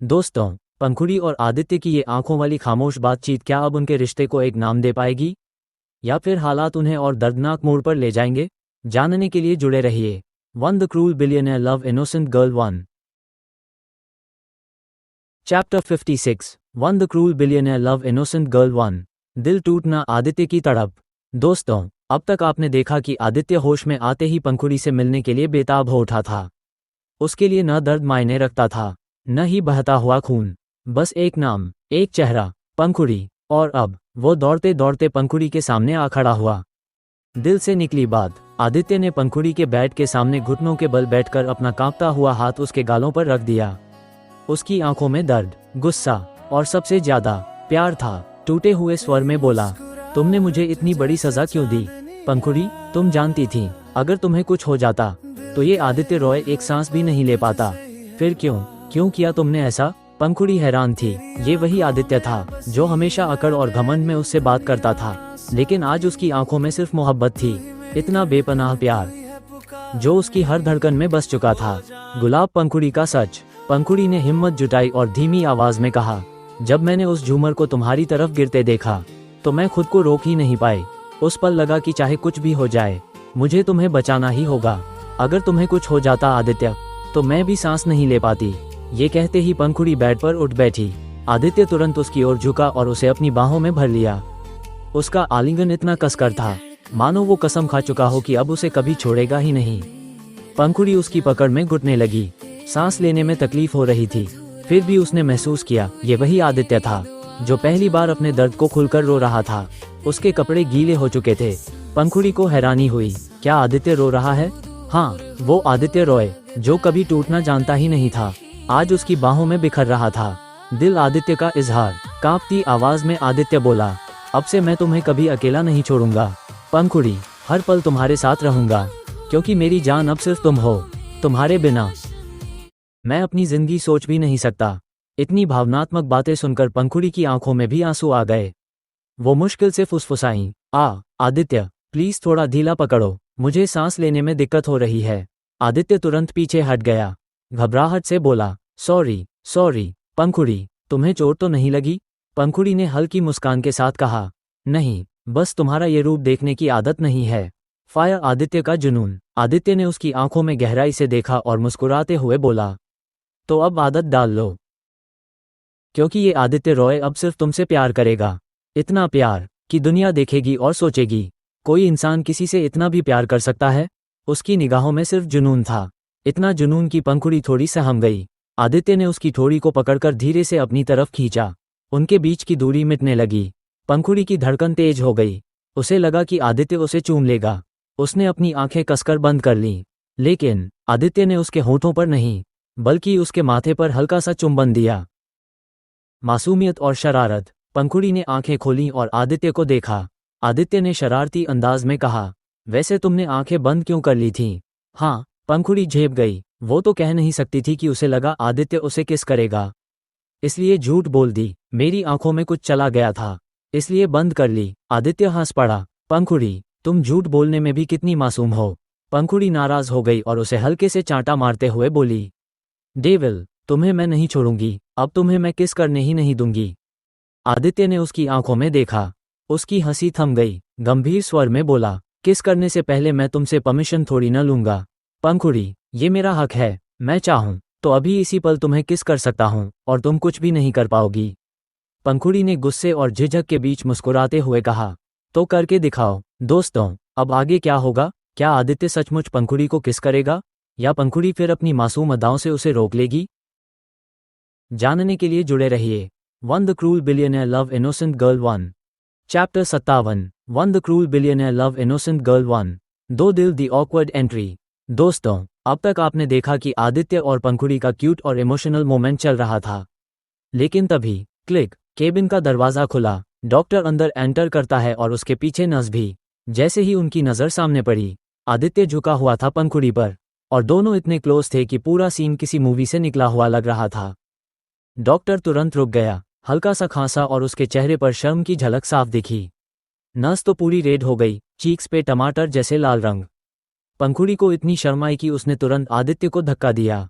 [SPEAKER 1] दोस्तों, पंखुड़ी और आदित्य की ये आंखों वाली खामोश बातचीत क्या अब उनके रिश्ते को एक नाम दे पाएगी, या फिर हालात उन्हें और दर्दनाक मोड़ पर ले जाएंगे? जानने के लिए जुड़े रहिए। One the cruel billionaire love innocent girl 1। Chapter 56 one the cruel billionaire love innocent girl 1। दिल टूटना, आदित्य की तड़प। दोस्तों, अब तक आपने देखा कि आदित्य होश में आते ही पंखुड़ी से मिलने के लिए बेताब हो उठा था। उसके लिए न दर्द मायने रखता था, न ही बहता हुआ खून, बस एक नाम, एक चेहरा, पंखुड़ी। और अब वो दौड़ते दौड़ते पंखुड़ी के सामने आ खड़ा हुआ। दिल से निकली बात। आदित्य ने पंखुड़ी के बेड के सामने घुटनों के बल बैठकर अपना कांपता हुआ हाथ उसके गालों पर रख दिया। उसकी आंखों में दर्द, गुस्सा और सबसे ज्यादा प्यार था। टूटे हुए स्वर में बोला, तुमने मुझे इतनी बड़ी सजा क्यों दी? पंखुड़ी, तुम जानती थी अगर तुम्हें कुछ हो जाता तो ये आदित्य रॉय एक सांस भी नहीं ले पाता। फिर क्यों किया तुमने ऐसा? पंखुड़ी हैरान थी। ये वही आदित्य था जो हमेशा अकड़ और घमंड में उससे बात करता था, लेकिन आज उसकी आंखों में सिर्फ मोहब्बत थी, इतना बेपनाह प्यार जो उसकी हर धड़कन में बस चुका था। गुलाब, पंखुड़ी का सच। पंखुड़ी ने हिम्मत जुटाई और धीमी आवाज में कहा, जब मैंने उस झूमर को तुम्हारी तरफ गिरते देखा तो मैं खुद को रोक ही नहीं पाई। उस पल लगा कि चाहे कुछ भी हो जाए, मुझे तुम्हें बचाना ही होगा। अगर तुम्हें कुछ हो जाता आदित्य, तो मैं भी सांस नहीं ले पाती। ये कहते ही पंखुड़ी बेड पर उठ बैठी। आदित्य तुरंत उसकी ओर झुका और उसे अपनी बाहों में भर लिया। उसका आलिंगन इतना कसकर था मानो वो कसम खा चुका हो कि अब उसे कभी छोड़ेगा ही नहीं। पंखुड़ी उसकी पकड़ में घुटने लगी। सांस लेने में तकलीफ हो रही थी, फिर भी उसने महसूस किया ये वही आदित्य था जो पहली बार अपने दर्द को खुलकर रो रहा था। उसके कपड़े गीले हो चुके थे। पंखुड़ी को हैरानी हुई, क्या आदित्य रो रहा है? हाँ, वो आदित्य रॉय जो कभी टूटना जानता ही नहीं था, आज उसकी बाहों में बिखर रहा था। दिल आदित्य का इजहार। कांपती आवाज में आदित्य बोला, अब से मैं तुम्हें कभी अकेला नहीं छोड़ूंगा पंखुड़ी, हर पल तुम्हारे साथ रहूंगा, क्योंकि मेरी जान अब सिर्फ तुम हो। तुम्हारे बिना मैं अपनी जिंदगी सोच भी नहीं सकता। इतनी भावनात्मक बातें सुनकर पंखुड़ी की आंखों में भी आंसू आ गए। वो मुश्किल से फुसफुसाई, आदित्य प्लीज थोड़ा ढीला पकड़ो, मुझे सांस लेने में दिक्कत हो रही है। आदित्य तुरंत पीछे हट गया, घबराहट से बोला, सॉरी पंखुड़ी, तुम्हें चोट तो नहीं लगी? पंखुड़ी ने हल्की मुस्कान के साथ कहा, नहीं, बस तुम्हारा ये रूप देखने की आदत नहीं है। फायर, आदित्य का जुनून। आदित्य ने उसकी आंखों में गहराई से देखा और मुस्कुराते हुए बोला, तो अब आदत डाल लो, क्योंकि ये आदित्य रॉय अब सिर्फ तुमसे प्यार करेगा। इतना प्यार कि दुनिया देखेगी और सोचेगी, कोई इंसान किसी से इतना भी प्यार कर सकता है? उसकी निगाहों में सिर्फ जुनून था, इतना जुनून की पंखुड़ी थोड़ी सहम गई। आदित्य ने उसकी ठोड़ी को पकड़कर धीरे से अपनी तरफ खींचा। उनके बीच की दूरी मिटने लगी। पंखुड़ी की धड़कन तेज हो गई। उसे लगा कि आदित्य उसे चूम लेगा। उसने अपनी आंखें कसकर बंद कर लीं, लेकिन आदित्य ने उसके होठों पर नहीं, बल्कि उसके माथे पर हल्का सा चुंबन दिया। मासूमियत और शरारत। पंखुड़ी ने आंखें खोलीं और आदित्य को देखा। आदित्य ने शरारती अंदाज में कहा, वैसे तुमने आंखें बंद क्यों कर ली थीं? हाँ, पंखुड़ी झेप गई। वो तो कह नहीं सकती थी कि उसे लगा आदित्य उसे किस करेगा, इसलिए झूठ बोल दी। मेरी आंखों में कुछ चला गया था, इसलिए बंद कर ली। आदित्य हंस पड़ा। पंखुड़ी, तुम झूठ बोलने में भी कितनी मासूम हो। पंखुड़ी नाराज हो गई और उसे हल्के से चांटा मारते हुए बोली, डेविल, तुम्हें मैं नहीं छोड़ूंगी, अब तुम्हें मैं किस करने ही नहीं दूंगी। आदित्य ने उसकी आंखों में देखा। उसकी हंसी थम गई। गंभीर स्वर में बोला, किस करने से पहले मैं तुमसे परमिशन थोड़ी न लूंगा। पंखुड़ी, ये मेरा हक है, मैं चाहूं तो अभी इसी पल तुम्हें किस कर सकता हूं और तुम कुछ भी नहीं कर पाओगी। पंखुड़ी ने गुस्से और झिझक के बीच मुस्कुराते हुए कहा, तो करके दिखाओ। दोस्तों, अब आगे क्या होगा? क्या आदित्य सचमुच पंखुड़ी को किस करेगा, या पंखुड़ी फिर अपनी मासूम अदाओं से उसे रोक लेगी? जानने के लिए जुड़े रहिए। One the cruel billionaire love innocent girl 1। Chapter 57। One the cruel billionaire love innocent girl 1। दो दिल दी ऑकवर्ड एंट्री। दोस्तों, अब तक आपने देखा कि आदित्य और पंखुड़ी का क्यूट और इमोशनल मोमेंट चल रहा था, लेकिन तभी क्लिक, केबिन का दरवाजा खुला। डॉक्टर अंदर एंटर करता है और उसके पीछे नर्स भी। जैसे ही उनकी नज़र सामने पड़ी, आदित्य झुका हुआ था पंखुड़ी पर, और दोनों इतने क्लोज थे कि पूरा सीन किसी मूवी से निकला हुआ लग रहा था। डॉक्टर तुरंत रुक गया, हल्का सा खांसा और उसके चेहरे पर शर्म की झलक साफ दिखी। नर्स तो पूरी रेड हो गई, चीक्स पे टमाटर जैसे लाल रंग। पंखुड़ी को इतनी शर्म आई कि उसने तुरंत आदित्य को धक्का दिया।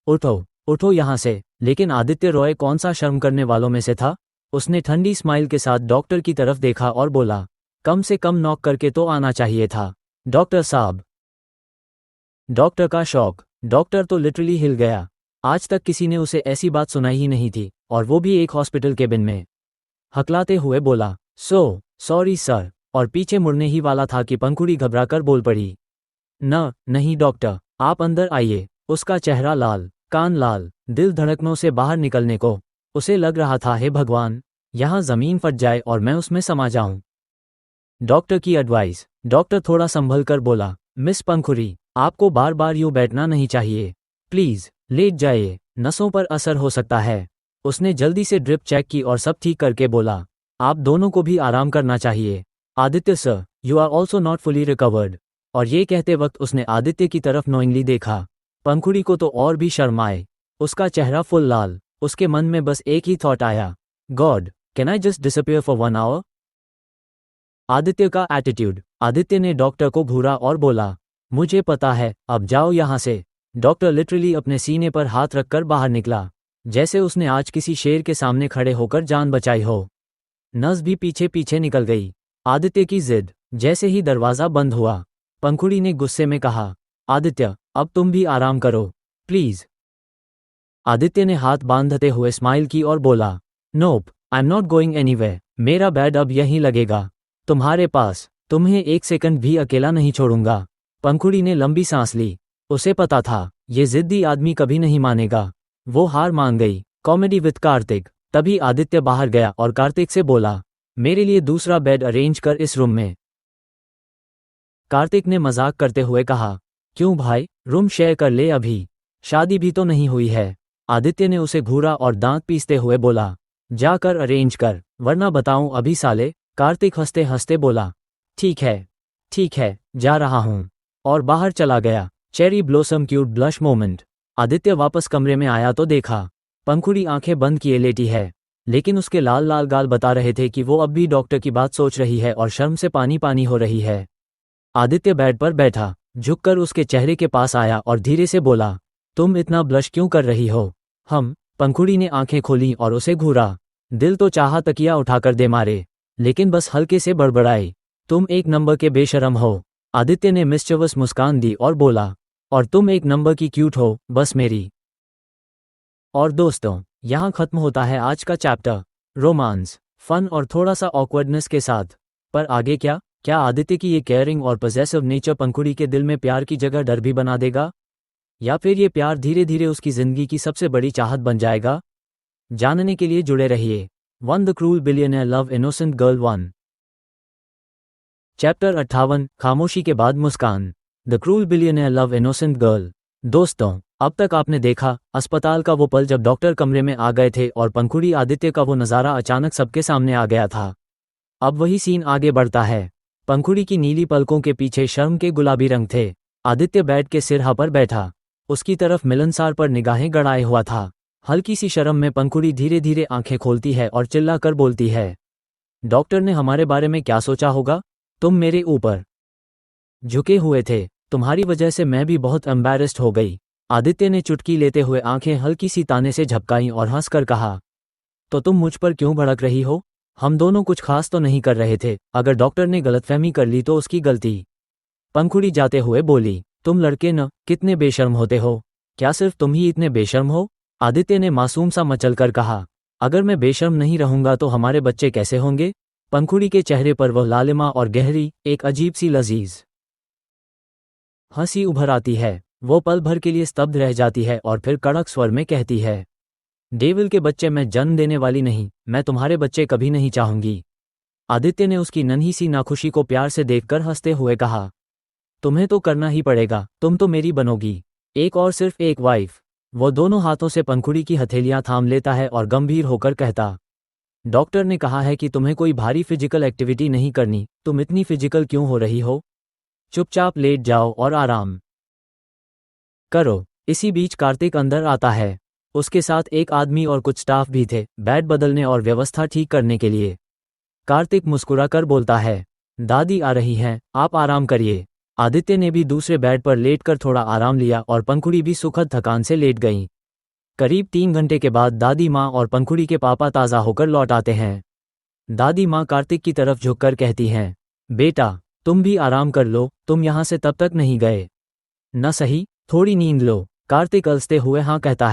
[SPEAKER 1] उठो उठो यहाँ से। लेकिन आदित्य रॉय कौन सा शर्म करने वालों में से था? उसने ठंडी स्माइल के साथ डॉक्टर की तरफ देखा और बोला, कम से कम नॉक करके तो आना चाहिए था, डॉक्टर साहब। डॉक्टर का शॉक। डॉक्टर तो लिटरली हिल गया। आज तक किसी ने उसे ऐसी बात सुनाई ही नहीं थी, और वो भी एक हॉस्पिटल केबिन में। हकलाते हुए बोला, सॉरी सर, और पीछे मुड़ने ही वाला था कि पंखुड़ी घबराकर बोल पड़ी, नहीं डॉक्टर, आप अंदर आइए। उसका चेहरा लाल, कान लाल, दिल धड़कनों से बाहर निकलने को। उसे लग रहा था, हे भगवान, यहाँ ज़मीन फट जाए और मैं उसमें समा जाऊं। डॉक्टर की एडवाइस। डॉक्टर थोड़ा संभल कर बोला, मिस पंखुड़ी, आपको बार बार यूं बैठना नहीं चाहिए, प्लीज लेट जाइए, नसों पर असर हो सकता है। उसने जल्दी से ड्रिप चेक की और सब ठीक करके बोला, आप दोनों को भी आराम करना चाहिए। Aditya sir, you are also not fully recovered. और ये कहते वक्त उसने आदित्य की तरफ नोइंगली देखा। पंखुड़ी को तो और भी शर्म आए, उसका चेहरा फुल लाल। उसके मन में बस एक ही थॉट आया, God, can I just disappear for 1 hour? Aditya का एटीट्यूड। आदित्य ने डॉक्टर को घूरा और बोला, मुझे पता है, अब जाओ यहाँ से। डॉक्टर लिटरली अपने सीने पर हाथ रखकर बाहर निकला, जैसे उसने आज किसी शेर के सामने खड़े होकर जान बचाई हो। नर्स भी पीछे पीछे निकल गई। आदित्य की जिद। जैसे ही दरवाज़ा बंद हुआ, पंखुड़ी ने गुस्से में कहा, आदित्य, अब तुम भी आराम करो, प्लीज। आदित्य ने हाथ बांधते हुए स्माइल की और बोला, nope, I am not going anywhere. मेरा बेड अब यहीं लगेगा, तुम्हारे पास। तुम्हें एक सेकंड भी अकेला नहीं छोड़ूंगा। पंखुड़ी ने लंबी सांस ली। उसे पता था, ये जिद्दी आदमी कभी नहीं मानेगा। वो हार मान गई। Comedy with Kartik. तभी आदित्य बाहर गया और कार्तिक से बोला, मेरे लिए दूसरा बेड अरेंज कर इस रूम में। कार्तिक ने मजाक करते हुए कहा, क्यों भाई, रूम शेयर कर ले, अभी शादी भी तो नहीं हुई है। आदित्य ने उसे घूरा और दांत पीसते हुए बोला, जाकर अरेंज कर, वरना बताऊं अभी साले। कार्तिक हंसते हंसते बोला, ठीक है, जा रहा हूं, और बाहर चला गया। Cherry blossom cute blush moment. Aditya वापस कमरे में आया तो देखा, पंखुड़ी आंखें बंद किए लेटी है, लेकिन उसके लाल लाल गाल बता रहे थे कि वो अब भी डॉक्टर की बात सोच रही है और शर्म से पानी पानी हो रही है। आदित्य बेड पर बैठा, झुककर उसके चेहरे के पास आया और धीरे से बोला, तुम इतना ब्लश क्यों कर रही हो? पंखुड़ी ने आंखें खोली और उसे घूरा। दिल तो चाहा तकिया उठाकर दे मारे, लेकिन बस हल्के से बड़बड़ाई, तुम एक नंबर के बेशरम हो। आदित्य ने मिस्चीवस मुस्कान दी और बोला, और तुम एक नंबर की क्यूट हो, बस मेरी। और दोस्तों, यहाँ खत्म होता है आज का चैप्टर। रोमांस, फन और थोड़ा सा ऑकवर्डनेस के साथ। पर आगे क्या आदित्य की ये केयरिंग और पॉसेसिव नेचर पंखुड़ी के दिल में प्यार की जगह डर भी बना देगा, या फिर ये प्यार धीरे धीरे उसकी जिंदगी की सबसे बड़ी चाहत बन जाएगा? जानने के लिए जुड़े रहिए। One the cruel billionaire love innocent girl 1। Chapter 58। खामोशी के बाद मुस्कान। The cruel billionaire love innocent girl. दोस्तों, अब तक आपने देखा अस्पताल का वो पल जब डॉक्टर कमरे में आ गए थे और पंखुड़ी आदित्य का वो नज़ारा अचानक सबके सामने आ गया था। अब वही सीन आगे बढ़ता है। पंखुड़ी की नीली पलकों के पीछे शर्म के गुलाबी रंग थे। आदित्य बेड के सिरहा पर बैठा, उसकी तरफ मिलनसार पर निगाहें गड़ाए हुआ था। हल्की सी शर्म में पंखुड़ी धीरे धीरे आंखें खोलती है और चिल्लाकर बोलती है, डॉक्टर ने हमारे बारे में क्या सोचा होगा? तुम मेरे ऊपर झुके हुए थे, तुम्हारी वजह से मैं भी बहुत एम्बैरेस्ड हो गई। आदित्य ने चुटकी लेते हुए आंखें हल्की सी ताने से झपकाईं और हंसकर कहा, तो तुम मुझ पर क्यों भड़क रही हो? हम दोनों कुछ खास तो नहीं कर रहे थे। अगर डॉक्टर ने गलतफहमी कर ली तो उसकी गलती। पंखुड़ी जाते हुए बोली, तुम लड़के न कितने बेशर्म होते हो। क्या सिर्फ तुम ही इतने बेशर्म हो? आदित्य ने मासूम सा मचलकर कहा। अगर मैं बेशर्म नहीं रहूंगा तो हमारे बच्चे कैसे होंगे? पंखुड़ी के चेहरे पर वह लालिमा और गहरी, एक अजीब सी लजीज हंसी उभर आती है। वो पल भर के लिए स्तब्ध रह जाती है और फिर कड़क स्वर में कहती है, डेविल के बच्चे मैं जन्म देने वाली नहीं, मैं तुम्हारे बच्चे कभी नहीं चाहूंगी। आदित्य ने उसकी नन्ही सी नाखुशी को प्यार से देखकर हंसते हुए कहा, तुम्हें तो करना ही पड़ेगा, तुम तो मेरी बनोगी, एक और सिर्फ एक वाइफ। वो दोनों हाथों से पंखुड़ी की हथेलियां थाम लेता है और गंभीर होकर कहता, डॉक्टर ने कहा है कि तुम्हें कोई भारी फिजिकल एक्टिविटी नहीं करनी, तुम इतनी फिजिकल क्यों हो रही हो? चुपचाप लेट जाओ और आराम करो। इसी बीच कार्तिक अंदर आता है। उसके साथ एक आदमी और कुछ स्टाफ भी थे, बेड बदलने और व्यवस्था ठीक करने के लिए। कार्तिक मुस्कुराकर बोलता है, दादी आ रही हैं, आप आराम करिए। आदित्य ने भी दूसरे बेड पर लेटकर थोड़ा आराम लिया और पंखुड़ी भी सुखद थकान से लेट गईं। करीब 3 घंटे के बाद दादी माँ और पंखुड़ी के पापा ताज़ा होकर लौट आते हैं। दादी माँ कार्तिक की तरफ झुककर कहती हैं, बेटा तुम भी आराम कर लो, तुम यहाँ से तब तक नहीं गए न सही, थोड़ी नींद लो। कार्तिक अलसते हुए हाँ कहता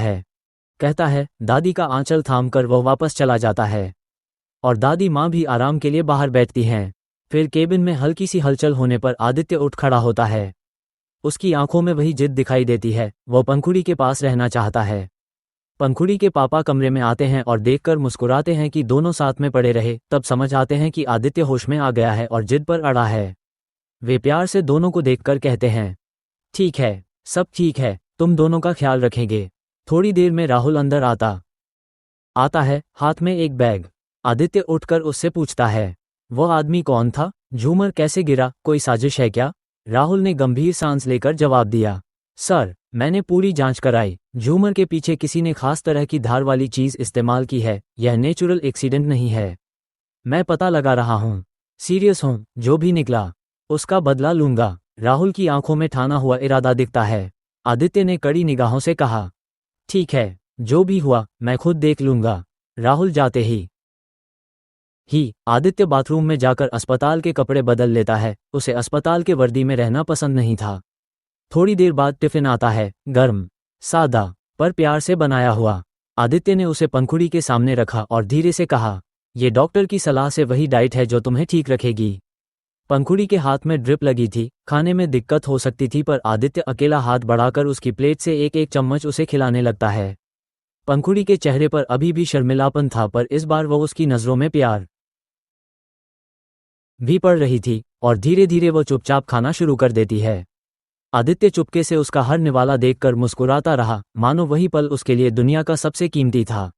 [SPEAKER 1] है। दादी का आंचल थामकर वह वापस चला जाता है और दादी माँ भी आराम के लिए बाहर बैठती हैं। फिर केबिन में हल्की सी हलचल होने पर आदित्य उठ खड़ा होता है। उसकी आंखों में वही जिद दिखाई देती है, वह पंखुड़ी के पास रहना चाहता है। पंखुड़ी के पापा कमरे में आते हैं और देखकर मुस्कुराते हैं कि दोनों साथ में पड़े रहे, तब समझ आते हैं कि आदित्य होश में आ गया है और जिद पर अड़ा है। वे प्यार से दोनों को देखकर कहते हैं, ठीक है, सब ठीक है, तुम दोनों का ख्याल रखेंगे। थोड़ी देर में राहुल अंदर आता है, हाथ में एक बैग। आदित्य उठकर उससे पूछता है, वह आदमी कौन था? झूमर कैसे गिरा? कोई साजिश है क्या? राहुल ने गंभीर सांस लेकर जवाब दिया, सर मैंने पूरी जांच कराई, झूमर के पीछे किसी ने खास तरह की धार वाली चीज इस्तेमाल की है, यह नेचुरल एक्सीडेंट नहीं है। मैं पता लगा रहा हूँ, सीरियस हूँ, जो भी निकला उसका बदला लूंगा। राहुल की आंखों में ठाना हुआ इरादा दिखता है। आदित्य ने कड़ी निगाहों से कहा, ठीक है, जो भी हुआ मैं खुद देख लूंगा। राहुल जाते ही आदित्य बाथरूम में जाकर अस्पताल के कपड़े बदल लेता है। उसे अस्पताल के वर्दी में रहना पसंद नहीं था। थोड़ी देर बाद टिफिन आता है, गर्म, सादा, पर प्यार से बनाया हुआ। आदित्य ने उसे पंखुड़ी के सामने रखा और धीरे से कहा, यह डॉक्टर की सलाह से वही डाइट है जो तुम्हें ठीक रखेगी। पंखुड़ी के हाथ में ड्रिप लगी थी, खाने में दिक्कत हो सकती थी, पर आदित्य अकेला हाथ बढ़ाकर उसकी प्लेट से एक एक चम्मच उसे खिलाने लगता है। पंखुड़ी के चेहरे पर अभी भी शर्मिलापन था, पर इस बार वह उसकी नज़रों में प्यार भी पड़ रही थी और धीरे धीरे वो चुपचाप खाना शुरू कर देती है। आदित्य चुपके से उसका हर निवाला देखकर मुस्कुराता रहा, मानो वही पल उसके लिए दुनिया का सबसे कीमती था।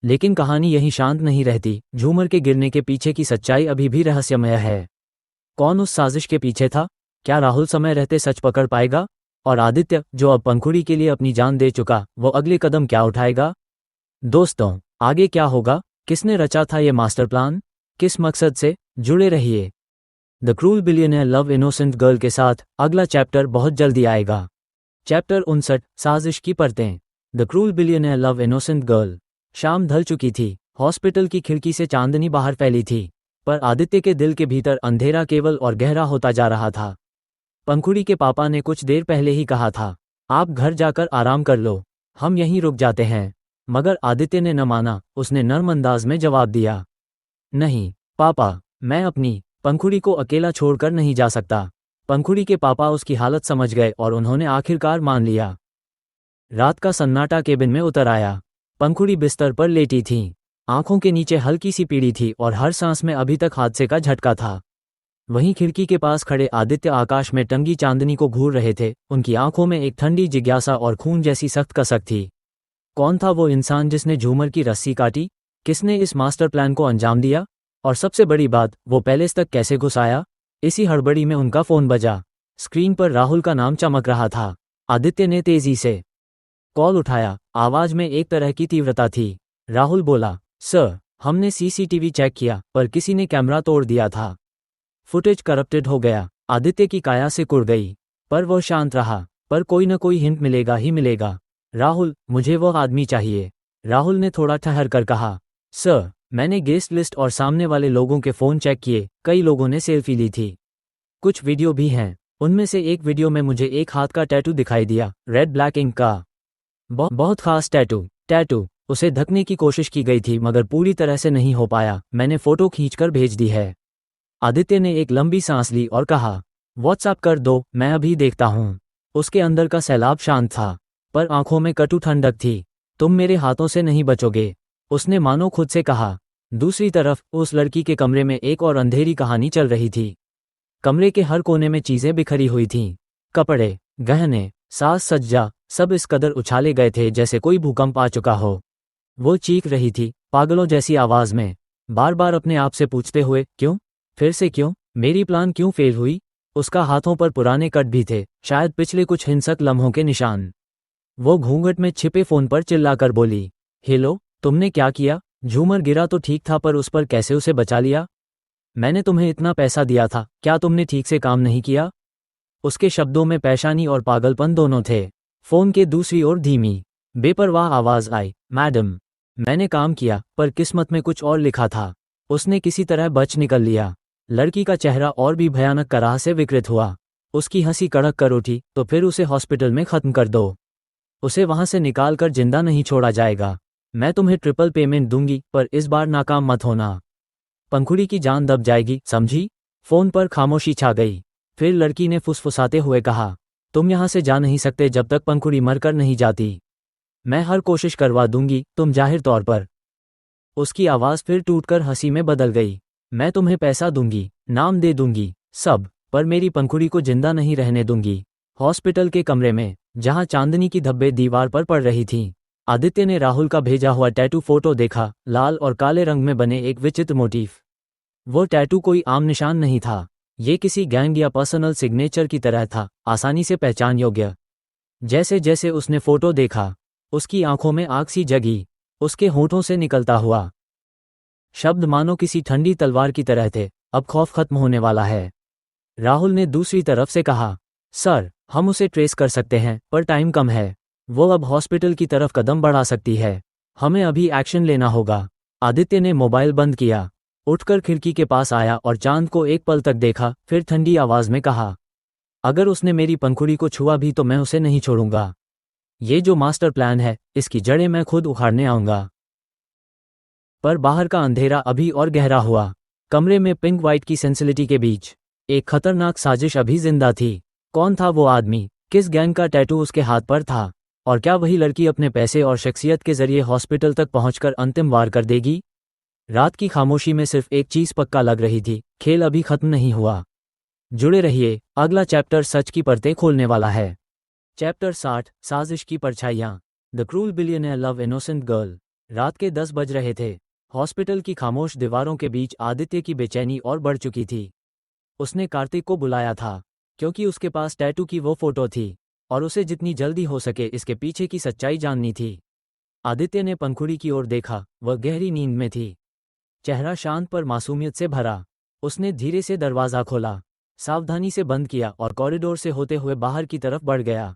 [SPEAKER 1] लेकिन कहानी यहीं शांत नहीं रहती। झूमर के गिरने के पीछे की सच्चाई अभी भी रहस्यमय है। कौन उस साजिश के पीछे था? क्या राहुल समय रहते सच पकड़ पाएगा? और आदित्य, जो अब पंखुड़ी के लिए अपनी जान दे चुका, वो अगले कदम क्या उठाएगा? दोस्तों, आगे क्या होगा? किसने रचा था ये मास्टर प्लान? किस मकसद से? जुड़े रहिए। The cruel billionaire love innocent girl के साथ अगला चैप्टर बहुत जल्दी आएगा। चैप्टर 59, साजिश की परतें। The cruel billionaire love innocent girl. शाम ढल चुकी थी। हॉस्पिटल की खिड़की से चांदनी बाहर फैली थी, पर आदित्य के दिल के भीतर अंधेरा केवल और गहरा होता जा रहा था। पंखुड़ी के पापा ने कुछ देर पहले ही कहा था, आप घर जाकर आराम कर लो, हम यहीं रुक जाते हैं। मगर आदित्य ने न माना। उसने नर्म अंदाज में जवाब दिया, नहीं पापा, मैं अपनी पंखुड़ी को अकेला छोड़कर नहीं जा सकता। पंखुड़ी के पापा उसकी हालत समझ गए और उन्होंने आखिरकार मान लिया। रात का सन्नाटा केबिन में उतर आया। पंखुड़ी बिस्तर पर लेटी थी। आंखों के नीचे हल्की सी पीड़ी थी और हर सांस में अभी तक हादसे का झटका था। वहीं खिड़की के पास खड़े आदित्य आकाश में टंगी चांदनी को घूर रहे थे। उनकी आंखों में एक ठंडी जिज्ञासा और खून जैसी सख्त कसक थी। कौन था वो इंसान जिसने झूमर की रस्सी काटी? किसने इस मास्टर प्लान को अंजाम दिया? और सबसे बड़ी बात, वो पैलेस तक कैसे घुस आया? इसी हड़बड़ी में उनका फोन बजा। स्क्रीन पर राहुल का नाम चमक रहा था। आदित्य ने तेजी से कॉल उठाया। आवाज में एक तरह की तीव्रता थी। राहुल बोला, सर, हमने सीसीटीवी चेक किया, पर किसी ने कैमरा तोड़ दिया था। फुटेज करप्टेड हो गया। आदित्य की काया से कुड़ गई, पर वो शांत रहा। पर कोई न कोई हिंट मिलेगा ही मिलेगा। राहुल, मुझे वो आदमी चाहिए। राहुल ने थोड़ा ठहर कर कहा, सर, मैंने गेस्ट लिस्ट और सामने वाले लोगों के फ़ोन चेक किए। कई लोगों ने सेल्फी ली थी। कुछ वीडियो भी हैं। उनमें से एक वीडियो में मुझे एक हाथ का टैटू दिखाई दिया, रेड ब्लैक इंक का। बहुत खास टैटू। उसे ढकने की कोशिश की गई थी मगर पूरी तरह से नहीं हो पाया। मैंने फोटो खींचकर भेज दी है। आदित्य ने एक लंबी सांस ली और कहा, व्हाट्सएप कर दो, मैं अभी देखता हूँ। उसके अंदर का सैलाब शांत था, पर आंखों में कटु ठंडक थी। तुम मेरे हाथों से नहीं बचोगे, उसने मानो खुद से कहा। दूसरी तरफ उस लड़की के कमरे में एक और अंधेरी कहानी चल रही थी। कमरे के हर कोने में चीजें बिखरी हुई थीं। कपड़े, गहने, साज सज्जा, सब इस कदर उछाले गए थे जैसे कोई भूकंप आ चुका हो। वो चीख रही थी, पागलों जैसी आवाज में, बार बार अपने आप से पूछते हुए, क्यों, फिर से क्यों, मेरी प्लान क्यों फेल हुई। उसका हाथों पर पुराने कट भी थे, शायद पिछले कुछ हिंसक लम्हों के निशान। वो घूंघट में छिपे फोन पर चिल्लाकर बोली, हेलो, तुमने क्या किया। झूमर गिरा तो ठीक था, पर उस पर कैसे उसे बचा लिया। मैंने तुम्हें इतना पैसा दिया था, क्या तुमने ठीक से काम नहीं किया। उसके शब्दों में परेशानी और पागलपन दोनों थे। फोन के दूसरी ओर धीमी, बेपरवाह आवाज आई, मैडम, मैंने काम किया, पर किस्मत में कुछ और लिखा था। उसने किसी तरह बच निकल लिया। लड़की का चेहरा और भी भयानक कराह से विकृत हुआ। उसकी हंसी कड़क कर उठी, तो फिर उसे हॉस्पिटल में खत्म कर दो। उसे वहां से निकाल कर जिंदा नहीं छोड़ा जाएगा। मैं तुम्हें ट्रिपल पेमेंट दूंगी, पर इस बार नाकाम मत होना। पंखुड़ी की जान दब जाएगी, समझी। फोन पर खामोशी छा गई। फिर लड़की ने फुसफुसाते हुए कहा, तुम यहां से जा नहीं सकते जब तक पंखुड़ी मरकर नहीं जाती। मैं हर कोशिश करवा दूंगी, तुम जाहिर तौर पर। उसकी आवाज फिर टूटकर हंसी में बदल गई। मैं तुम्हें पैसा दूंगी, नाम दे दूंगी, सब, पर मेरी पंखुड़ी को जिंदा नहीं रहने दूंगी। हॉस्पिटल के कमरे में, जहां चांदनी की धब्बे दीवार पर पड़ रही थीं, आदित्य ने राहुल का भेजा हुआ टैटू फोटो देखा, लाल और काले रंग में बने एक विचित्र मोटिफ। वो टैटू कोई आम निशान नहीं था, ये किसी गैंग या पर्सनल सिग्नेचर की तरह था, आसानी से पहचान योग्य। जैसे जैसे उसने फोटो देखा, उसकी आंखों में आग सी जगी। उसके होठों से निकलता हुआ शब्द मानो किसी ठंडी तलवार की तरह थे, अब खौफ खत्म होने वाला है। राहुल ने दूसरी तरफ से कहा, सर, हम उसे ट्रेस कर सकते हैं, पर टाइम कम है। वो अब हॉस्पिटल की तरफ कदम बढ़ा सकती है। हमें अभी एक्शन लेना होगा। आदित्य ने मोबाइल बंद किया, उठकर खिड़की के पास आया और चांद को एक पल तक देखा, फिर ठंडी आवाज में कहा, अगर उसने मेरी पंखुड़ी को छुआ भी तो मैं उसे नहीं छोड़ूंगा। ये जो मास्टर प्लान है, इसकी जड़ें मैं खुद उखाड़ने आऊंगा। पर बाहर का अंधेरा अभी और गहरा हुआ। कमरे में पिंक वाइट की सेंसिलिटी के बीच एक खतरनाक साजिश अभी जिंदा थी। कौन था वो आदमी, किस गैंग का टैटू उसके हाथ पर था, और क्या वही लड़की अपने पैसे और शख्सियत के जरिए हॉस्पिटल तक पहुंचकर अंतिम वार कर देगी। रात की खामोशी में सिर्फ एक चीज पक्का लग रही थी, खेल अभी खत्म नहीं हुआ। जुड़े रहिए, अगला चैप्टर सच की परतें खोलने वाला है। चैप्टर 60, साजिश की परछाइयाँ। The cruel billionaire love innocent girl. रात के 10 बज रहे थे। हॉस्पिटल की खामोश दीवारों के बीच आदित्य की बेचैनी और बढ़ चुकी थी। उसने कार्तिक को बुलाया था, क्योंकि उसके पास टैटू की वो फोटो थी, और उसे जितनी जल्दी हो सके इसके पीछे की सच्चाई जाननी थी। आदित्य ने पंखुड़ी की ओर देखा, वह गहरी नींद में थी, चेहरा शांत पर मासूमियत से भरा। उसने धीरे से दरवाज़ा खोला, सावधानी से बंद किया और कॉरिडोर से होते हुए बाहर की तरफ बढ़ गया।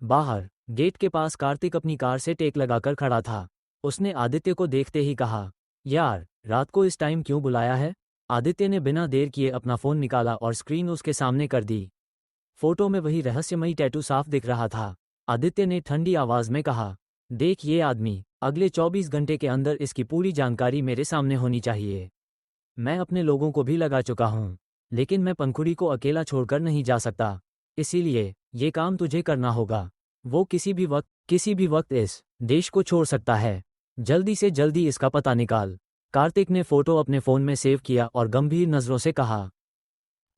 [SPEAKER 1] बाहर गेट के पास कार्तिक अपनी कार से टेक लगाकर खड़ा था। उसने आदित्य को देखते ही कहा, यार, रात को इस टाइम क्यों बुलाया है। आदित्य ने बिना देर किए अपना फ़ोन निकाला और स्क्रीन उसके सामने कर दी। फोटो में वही रहस्यमयी टैटू साफ दिख रहा था। आदित्य ने ठंडी आवाज में कहा, देख ये आदमी, अगले 24 घंटे के अंदर इसकी पूरी जानकारी मेरे सामने होनी चाहिए। मैं अपने लोगों को भी लगा चुका हूँ, लेकिन मैं पंखुड़ी को अकेला छोड़कर नहीं जा सकता, इसीलिए ये काम तुझे करना होगा। वो किसी भी वक्त इस देश को छोड़ सकता है। जल्दी से जल्दी इसका पता निकाल। कार्तिक ने फोटो अपने फ़ोन में सेव किया और गंभीर नज़रों से कहा,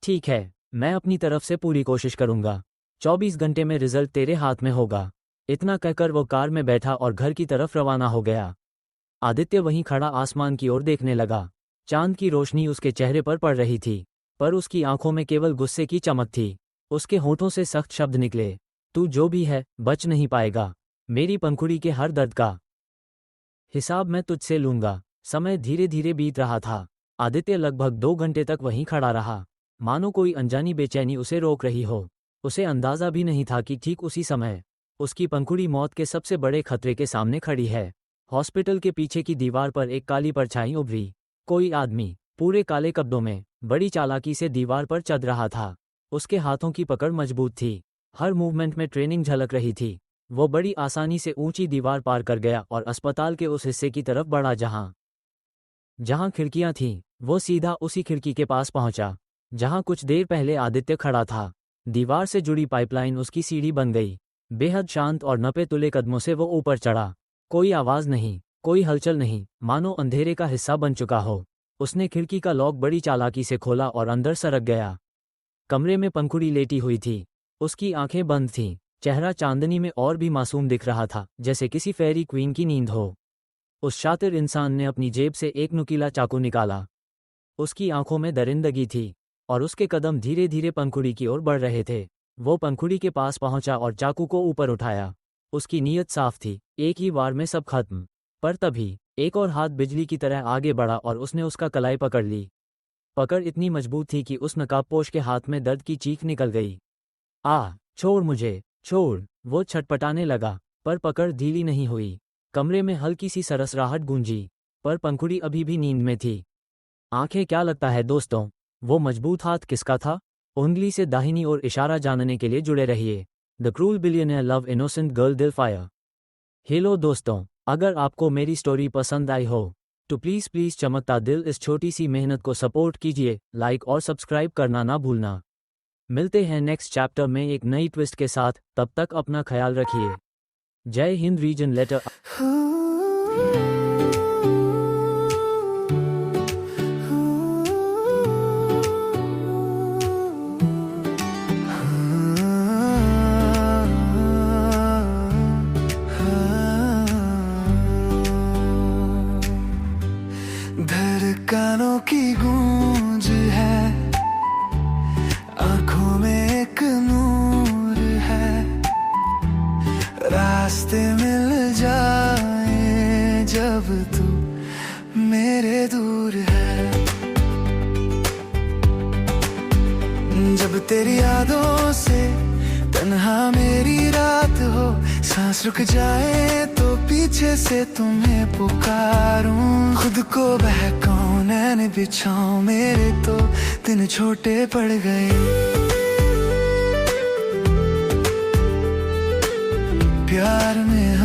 [SPEAKER 1] ठीक है, मैं अपनी तरफ से पूरी कोशिश करूंगा। 24 घंटे में रिजल्ट तेरे हाथ में होगा। इतना कहकर वो कार में बैठा और घर की तरफ रवाना हो गया। आदित्य वहीं खड़ा आसमान की ओर देखने लगा। चांद की रोशनी उसके चेहरे पर पड़ रही थी, पर उसकी आंखों में केवल गुस्से की चमक थी। उसके होठों से सख्त शब्द निकले, तू जो भी है, बच नहीं पाएगा। मेरी पंखुड़ी के हर दर्द का हिसाब मैं तुझसे लूंगा। समय धीरे धीरे बीत रहा था। आदित्य लगभग 2 घंटे तक वहीं खड़ा रहा, मानो कोई अनजानी बेचैनी उसे रोक रही हो। उसे अंदाजा भी नहीं था कि ठीक उसी समय उसकी पंखुड़ी मौत के सबसे बड़े खतरे के सामने खड़ी है। हॉस्पिटल के पीछे की दीवार पर एक काली परछाई उभरी। कोई आदमी पूरे काले कपड़ों में बड़ी चालाकी से दीवार पर चढ़ रहा था। उसके हाथों की पकड़ मजबूत थी, हर मूवमेंट में ट्रेनिंग झलक रही थी। वो बड़ी आसानी से ऊंची दीवार पार कर गया और अस्पताल के उस हिस्से की तरफ बढ़ा जहां खिड़कियां थीं। वो सीधा उसी खिड़की के पास पहुंचा जहां कुछ देर पहले आदित्य खड़ा था। दीवार से जुड़ी पाइपलाइन उसकी सीढ़ी बन गई। बेहद शांत और नपे तुले कदमों से वो ऊपर चढ़ा। कोई आवाज नहीं, कोई हलचल नहीं, मानो अंधेरे का हिस्सा बन चुका हो। उसने खिड़की का लॉक बड़ी चालाकी से खोला और अंदर सरक गया। कमरे में पंखुड़ी लेटी हुई थी। उसकी आंखें बंद थीं। चेहरा चांदनी में और भी मासूम दिख रहा था, जैसे किसी फेरी क्वीन की नींद हो। उस शातिर इंसान ने अपनी जेब से एक नुकीला चाकू निकाला। उसकी आंखों में दरिंदगी थी और उसके कदम धीरे धीरे पंखुड़ी की ओर बढ़ रहे थे। वो पंखुड़ी के पास पहुंचा और चाकू को ऊपर उठाया। उसकी नीयत साफ थी, एक ही वार में सब खत्म। पर तभी एक और हाथ बिजली की तरह आगे बढ़ा और उसने उसका कलाई पकड़ ली। पकड़ इतनी मजबूत थी कि उस नकाबपोश के हाथ में दर्द की चीख निकल गई। छोड़ मुझे, छोड़! वो छटपटाने लगा, पर पकड़ ढीली नहीं हुई। कमरे में हल्की सी सरसराहट गूंजी, पर पंखुड़ी अभी भी नींद में थी। आंखें क्या लगता है दोस्तों, वो मजबूत हाथ किसका था? उंगली से दाहिनी ओर इशारा जानने के लिए जुड़े रहिए। The cruel billionaire love innocent girl दिल फायर। हेलो दोस्तों, अगर आपको मेरी स्टोरी पसंद आई हो तो प्लीज़ चमकता दिल इस छोटी सी मेहनत को सपोर्ट कीजिए, लाइक और सब्सक्राइब करना ना भूलना। मिलते हैं नेक्स्ट चैप्टर में एक नई ट्विस्ट के साथ। तब तक अपना ख्याल रखिए। जय हिंद। Reason letter.
[SPEAKER 2] धड़कनों की गूंज है, आंखों में एक नूर है। रास्ते मिल जाए जब तू मेरे दूर है। जब तेरी यादों से तन्हा मेरी रात हो, सांस रुक जाए तो पीछे से तुम्हें पुकारूं। खुद को बहकाऊं, नैन बिछाऊं, मेरे तो दिन छोटे पड़ गए। प्यार में